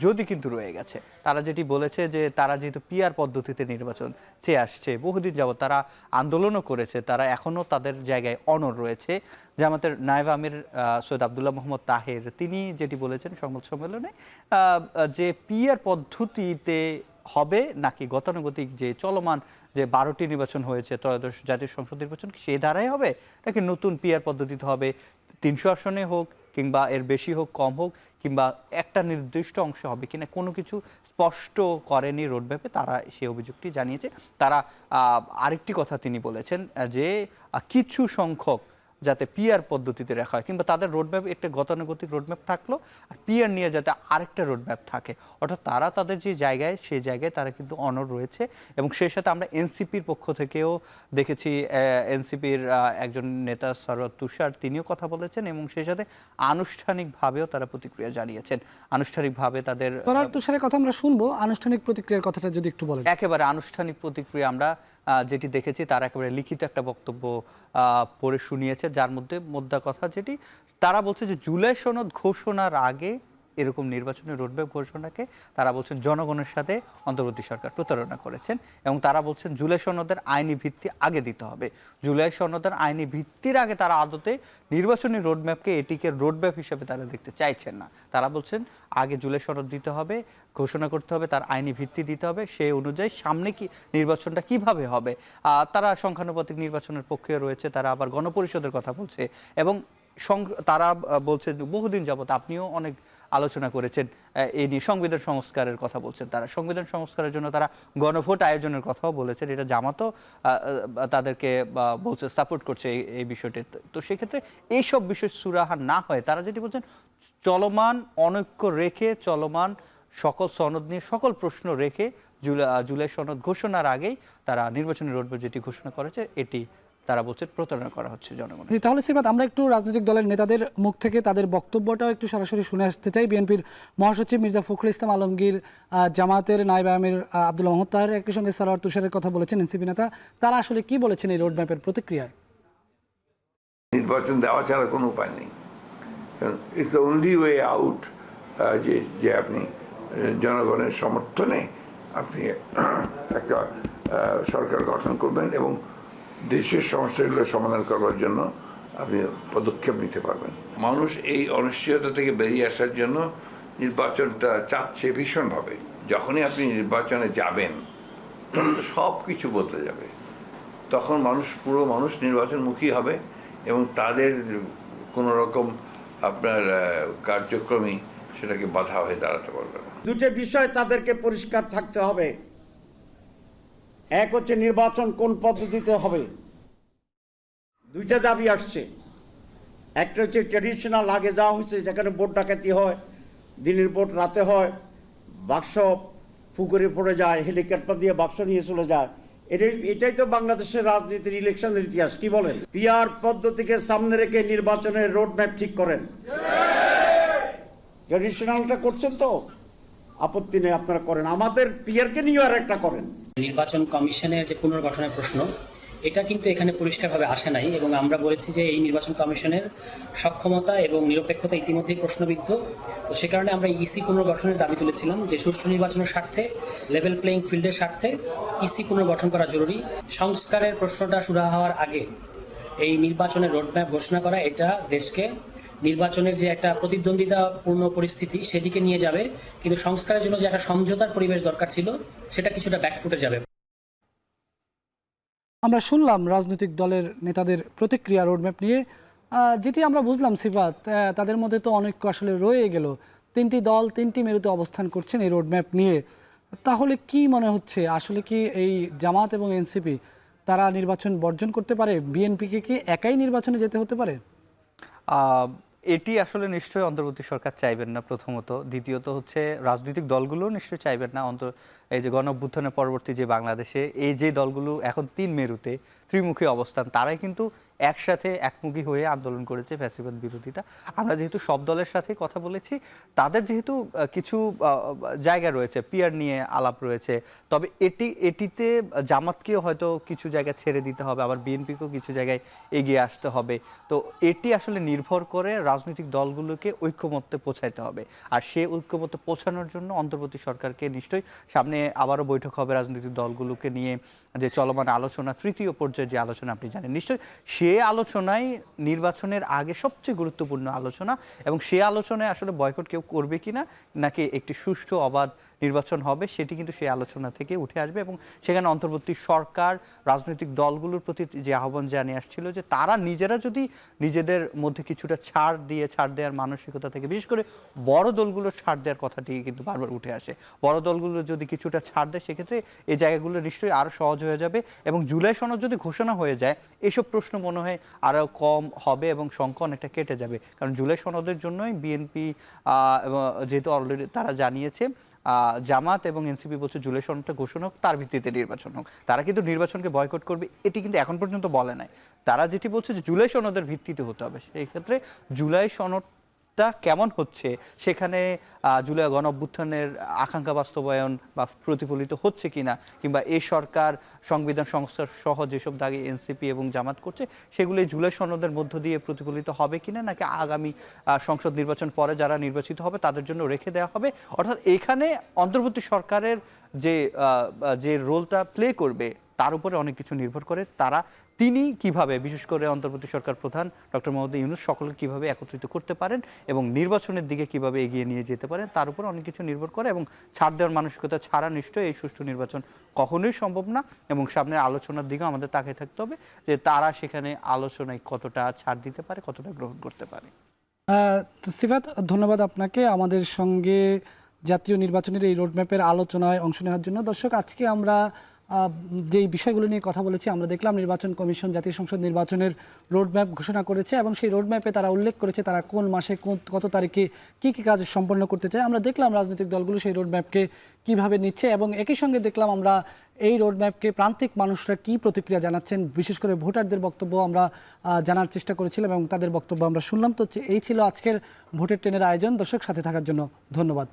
[SPEAKER 15] যদি কিন্তু রয়ে গেছে। তারা যেটি বলেছে যে তারা যেহেতু পিআর পদ্ধতিতে নির্বাচন চেয়ে আসছে, বহুদিন যাবত তারা আন্দোলনও করেছে, তারা এখনও তাদের জায়গায় অনড় রয়েছে। জামাতের নায়েব আমির সৈয়দ আবদুল্লাহ মোহাম্মদ তাহের তিনি যেটি বলেছেন সংবাদ সম্মেলনে, যে পিআর পদ্ধতিতে হবে নাকি গতানুগতিক যে চলমান যে 12টি নির্বাচন হয়েছে, ত্রয়োদশ জাতীয় সংসদ নির্বাচন, সেই ধারাই হবে নাকি নতুন পিআর পদ্ধতিতে হবে, 300 আসনে হোক কিংবা এর বেশি হোক, কম হোক, কিংবা একটা নির্দিষ্ট অংশে হবে কিনা, কোনো কিছু স্পষ্ট করেনি রোডম্যাপে। তারা সেই অভিযোগটি জানিয়েছে। তারা আরেকটি কথা তিনি বলেছেন যে কিছু সংখ্যক যাতে পিআর পদ্ধতিতে রাখা হয়, কিংবা তাদের রোডম্যাপ একটা গতানুগতিক রোডম্যাপ থাকলো, আর পিআর নিয়ে যাতে আরেকটা রোডম্যাপ থাকে। অর্থাৎ তারা তাদের যে জায়গায়, সেই জায়গায় তারা কিন্তু অনড় রয়েছে। এবং সেই সাথে আমরা এনসিপির পক্ষ থেকেও দেখেছি, এনসিপির একজন নেতা সরওয়ার তুষার তিনিও কথা বলেছেন, এবং সেই সাথে আনুষ্ঠানিকভাবেও তারা প্রতিক্রিয়া জানিয়েছেন। আনুষ্ঠানিকভাবে তাদের
[SPEAKER 1] সরওয়ার তুষারের কথা আমরা শুনবো, আনুষ্ঠানিক প্রতিক্রিয়ার কথাটা যদি একটু বলেন।
[SPEAKER 15] একেবারে আনুষ্ঠানিক প্রতিক্রিয়া আমরা যেটি দেখেছি, তারা একেবারে লিখিত একটা বক্তব্য পড়ে শুনিয়েছে, যার মধ্যে মোদ্দা কথা যেটি তারা বলছে যে জুলাই সনদ ঘোষণার আগে এরকম নির্বাচনী রোডম্যাপ ঘোষণাকে তারা বলছেন জনগণের সাথে অন্তর্বর্তী সরকার প্রতারণা করেছেন। এবং তারা বলছেন জুলাই সনদের আইনি ভিত্তি আগে দিতে হবে। জুলাই সনদের আইনি ভিত্তির আগে তারা আদতে নির্বাচনী রোডম্যাপকে এটিকে রোডম্যাপ হিসেবে তারা দেখতে চাইছেন না। তারা বলছেন আগে জুলাই সনদ দিতে হবে, ঘোষণা করতে হবে, তার আইনি ভিত্তি দিতে হবে, সেই অনুযায়ী সামনে কি নির্বাচনটা কিভাবে হবে। তারা সংখ্যানুপাতিক নির্বাচনের পক্ষে রয়েছে, তারা আবার গণপরিষদের কথা বলছে, এবং তারা বলছে বহুদিন যাবত আপনিও অনেক আলোচনা করেছেন এই নিয়ে, সংবিধান সংস্কারের কথা বলছেন। তারা সংবিধান সংস্কারের জন্য তারা গণভোট আয়োজনের কথাও বলেছেন। এটা জামাতও তাদেরকে বলছে, সাপোর্ট করছে এই বিষয়টি। তো সেক্ষেত্রে এইসব বিষয় সুরাহা না হয় তারা যেটি বলছেন, চলমান অনৈক্য রেখে, চলমান সকল সনদ নিয়ে সকল প্রশ্ন রেখে জুলাই সনদ ঘোষণার আগেই তারা নির্বাচনী রোডম্যাপ যেটি ঘোষণা করেছে, এটি তারা বলছে প্রতারণা করা হচ্ছে জনগণ।
[SPEAKER 1] তাহলে সিবাত, আমরা একটু রাজনৈতিক দলের নেতাদের মুখ থেকে তাদের বক্তব্যটাও একটু সরাসরি শুনে আসতে চাই। বিএনপির মহাসচিব মির্জা ফখরুল ইসলাম আলমগীর, জামাতের নায়েব আমির আবদুল্লাহ মোহাম্মদ তাহের, একই সঙ্গে সরওয়ার তুষারের কথা বলেছেন এনসিপি নেতা। তারা আসলে কি বলেছেন এই রোডম্যাপের প্রতিক্রিয়ায়?
[SPEAKER 16] নির্বাচন দেওয়া ছাড়া কোনো উপায় নেই। It's the only way out, যে আপনি জনগণের সমর্থনে আপনি একটা সরকার গঠন করবেন এবং দেশের সমস্যাগুলো সমাধান করবার জন্য আপনি পদক্ষেপ নিতে পারবেন। মানুষ এই অনিশ্চয়তা থেকে বেরিয়ে আসার জন্য নির্বাচনটা চাচ্ছে ভীষণভাবে। যখনই আপনি নির্বাচনে যাবেন তখন তো সব কিছু বদলে যাবে। তখন পুরো মানুষ নির্বাচনমুখী হবে এবং তাদের কোনো রকম আপনার কার্যক্রমই সেটাকে বাধা হয়ে দাঁড়াতে পারবে না।
[SPEAKER 17] দুটো বিষয় তাদেরকে পরিষ্কার থাকতে হবে। এক হচ্ছে নির্বাচন কোন পদ্ধতিতে হবে, দুইটা দাবি আসছে। একটা হচ্ছে ট্র্যাডিশনাল, আগে যাওয়া হয়েছে যেখানে ভোট ডাকাতি হয়, দিনের ভোট রাতে হয়, বাক্স পুকুরে পড়ে যায়, হেলিকপ্টার দিয়ে বাক্স নিয়ে চলে যায়। এটাই তো বাংলাদেশের রাজনীতির ইলেকশনের ইতিহাস। কি বলেন? পিআর পদ্ধতিকে সামনে রেখে নির্বাচনের রোডম্যাপ ঠিক করেন। ট্র্যাডিশনালটা করছেন তো, আপত্তি নেই, আপনারা করেন। আমাদের পিআরকে নিয়ে আর একটা করেন।
[SPEAKER 18] নির্বাচন কমিশনের যে পুনর্গঠনের প্রশ্ন, এটা কিন্তু এখানে পরিষ্কারভাবে আসে নাই, এবং আমরা বলেছি যে এই নির্বাচন কমিশনের সক্ষমতা এবং নিরপেক্ষতা ইতিমধ্যেই প্রশ্নবিদ্ধ। তো সে কারণে আমরা ইসি পুনর্গঠনের দাবি তুলেছিলাম যে সুষ্ঠু নির্বাচনের স্বার্থে, লেভেল প্লেইং ফিল্ডের স্বার্থে ইসি পুনর্গঠন করা জরুরি। সংস্কারের প্রশ্নটা শুরু হওয়ার আগে এই নির্বাচনের রোডম্যাপ ঘোষণা করা, এটা দেশকে নির্বাচনের যে একটা প্রতিদ্বন্দ্বিতাপূর্ণ পরিস্থিতি সেদিকে নিয়ে যাবে, কিন্তু সংস্কারের জন্য যে একটা সমঝোতার পরিবেশ দরকার ছিল সেটা কিছুটা ব্যাকফুটে যাবে।
[SPEAKER 1] আমরা শুনলাম রাজনৈতিক দলের নেতাদের প্রতিক্রিয়া রোডম্যাপ নিয়ে, যেটি আমরা বুঝলাম সিফাত, তাদের মধ্যে তো অনৈক্য আসলে রয়ে গেল। তিনটি দল তিনটি মেরুতে অবস্থান করছেন এই রোডম্যাপ নিয়ে। তাহলে কি মনে হচ্ছে আসলে কি এই জামাত এবং এনসিপি তারা নির্বাচন বর্জন করতে পারে? বিএনপিকে কি একাই নির্বাচনে যেতে হতে পারে?
[SPEAKER 15] এটি আসলে নিশ্চয়ই অন্তর্বর্তী সরকার চাইবেন না প্রথমত। দ্বিতীয়ত হচ্ছে রাজনৈতিক দলগুলো নিশ্চয়ই চাইবেন না। এই যে গণঅভ্যুত্থানের পরবর্তী যে বাংলাদেশে এই যে দলগুলো এখন তিন মেরুতে ত্রিমুখী অবস্থান, তারাই কিন্তু একসাথে একমুখী হয়ে আন্দোলন করেছে ফ্যাসিবাদ বিরোধিতা। আমরা যেহেতু সব দলের সাথে কথা বলেছি, তাদের যেহেতু কিছু জায়গা রয়েছে, পিয়ার নিয়ে আলাপ রয়েছে, তবে এটিতে জামাতকেও হয়তো কিছু জায়গা ছেড়ে দিতে হবে, আবার বিএনপিকেও কিছু জায়গায় এগিয়ে আসতে হবে। তো এটি আসলে নির্ভর করে রাজনৈতিক দলগুলোকে ঐক্যমত্যে পৌঁছাইতে হবে। আর সে ঐক্যমত্যে পৌঁছানোর জন্য অন্তর্বর্তী সরকারকে নিশ্চয়ই সামনে আবারও বৈঠক হবে রাজনৈতিক দলগুলোকে নিয়ে, যে চলমান আলোচনা, তৃতীয় পর্যায়ে যে আলোচনা আপনি জানেন নিশ্চয়ই, সে আলোচনায় নির্বাচনের আগে সবচেয়ে গুরুত্বপূর্ণ আলোচনা, এবং সে আলোচনায় আসলে বয়কট কেউ করবে কিনা নাকি একটি সুষ্ঠু অবাধ নির্বাচন হবে সেটি কিন্তু সেই আলোচনা থেকে উঠে আসবে। এবং সেখানে অন্তর্বর্তী সরকার রাজনৈতিক দলগুলোর প্রতি যে আহ্বান জানিয়ে আসছিল যে তারা নিজেরা যদি নিজেদের মধ্যে কিছুটা ছাড় দেওয়ার মানসিকতা থেকে, বিশেষ করে বড় দলগুলোর ছাড় দেওয়ার কথাটি কিন্তু বারবার উঠে আসে, বড় দলগুলো যদি কিছুটা ছাড় দেয় সেক্ষেত্রে এই জায়গাগুলো নিশ্চয়ই আরও সহজ হয়ে যাবে। এবং জুলাই সনদ যদি ঘোষণা হয়ে যায়, এসব প্রশ্ন মনে হয় আরও কম হবে এবং সংখ্যা অনেকটা কেটে যাবে। কারণ জুলাই সনদের জন্যই বিএনপি যেহেতু অলরেডি তারা জানিয়েছে, জামাত এবং এনসিপি বলছে জুলাই সনদটা ঘোষণা হোক, তার ভিত্তিতে নির্বাচন হোক। তারা কিন্তু নির্বাচনকে বয়কট করবে এটি কিন্তু এখন পর্যন্ত বলে নাই। তারা যেটি বলছে যে জুলাই সনদের ভিত্তিতে হতে হবে। সেই ক্ষেত্রে জুলাই সনদটা কেমন হচ্ছে, সেখানে জুলাই গণ অভ্যুত্থানের আকাঙ্ক্ষা বাস্তবায়ন বা প্রতিফলিত হচ্ছে কিনা, কিংবা এই সরকার সংবিধান সংস্কার সহ যেসব দাবি এনসিপি এবং জামাত করছে সেগুলো জুলাই সনদের মধ্য দিয়ে প্রতিফলিত হবে কিনা, নাকি আগামী সংসদ নির্বাচন পরে যারা নির্বাচিত হবে তাদের জন্য রেখে দেওয়া হবে। অর্থাৎ এখানে অন্তর্বর্তী সরকারের যে রোলটা প্লে করবে তার উপরে অনেক কিছু নির্ভর করে। তিনি কিভাবে, বিশেষ করে অন্তর্বর্তী সরকার প্রধান ডক্টর মোহাম্মদ ইউনূস সকলকে কিভাবে একত্রিত করতে পারেন এবং নির্বাচনের দিকে কিভাবে এগিয়ে নিয়ে যেতে পারেন তার উপর অনেক কিছু নির্ভর করে। এবং ছাড় দেওয়ার মানসিকতা ছাড়া নিশ্চয়ই এই সুষ্ঠু নির্বাচন কখনোই সম্ভব না। এবং সামনের আলোচনার দিকেও আমাদের তাকিয়ে থাকতে হবে যে তারা সেখানে আলোচনায় কতটা ছাড় দিতে পারে, কতটা গ্রহণ করতে পারে।
[SPEAKER 1] সিফাত, ধন্যবাদ আপনাকে আমাদের সঙ্গে জাতীয় নির্বাচনের এই রোডম্যাপের আলোচনায় অংশ নেওয়ার জন্য। দর্শক, আজকে আমরা যেই বিষয়গুলো নিয়ে কথা বলেছি, আমরা দেখলাম নির্বাচন কমিশন জাতীয় সংসদ নির্বাচনের রোডম্যাপ ঘোষণা করেছে এবং সেই রোডম্যাপে তারা উল্লেখ করেছে তারা কোন মাসে কত তারিখে কী কী কাজ সম্পন্ন করতে চায়। আমরা দেখলাম রাজনৈতিক দলগুলো সেই রোডম্যাপকে কীভাবে নিচ্ছে এবং একই সঙ্গে দেখলাম আমরা এই রোডম্যাপকে প্রান্তিক মানুষরা কী প্রতিক্রিয়া জানাচ্ছেন, বিশেষ করে ভোটারদের বক্তব্য আমরা জানার চেষ্টা করেছিলাম এবং তাদের বক্তব্য আমরা শুনলাম। তো এই ছিল আজকের ভোটের ট্রেনের আয়োজন। দর্শক, সাথে থাকার জন্য ধন্যবাদ।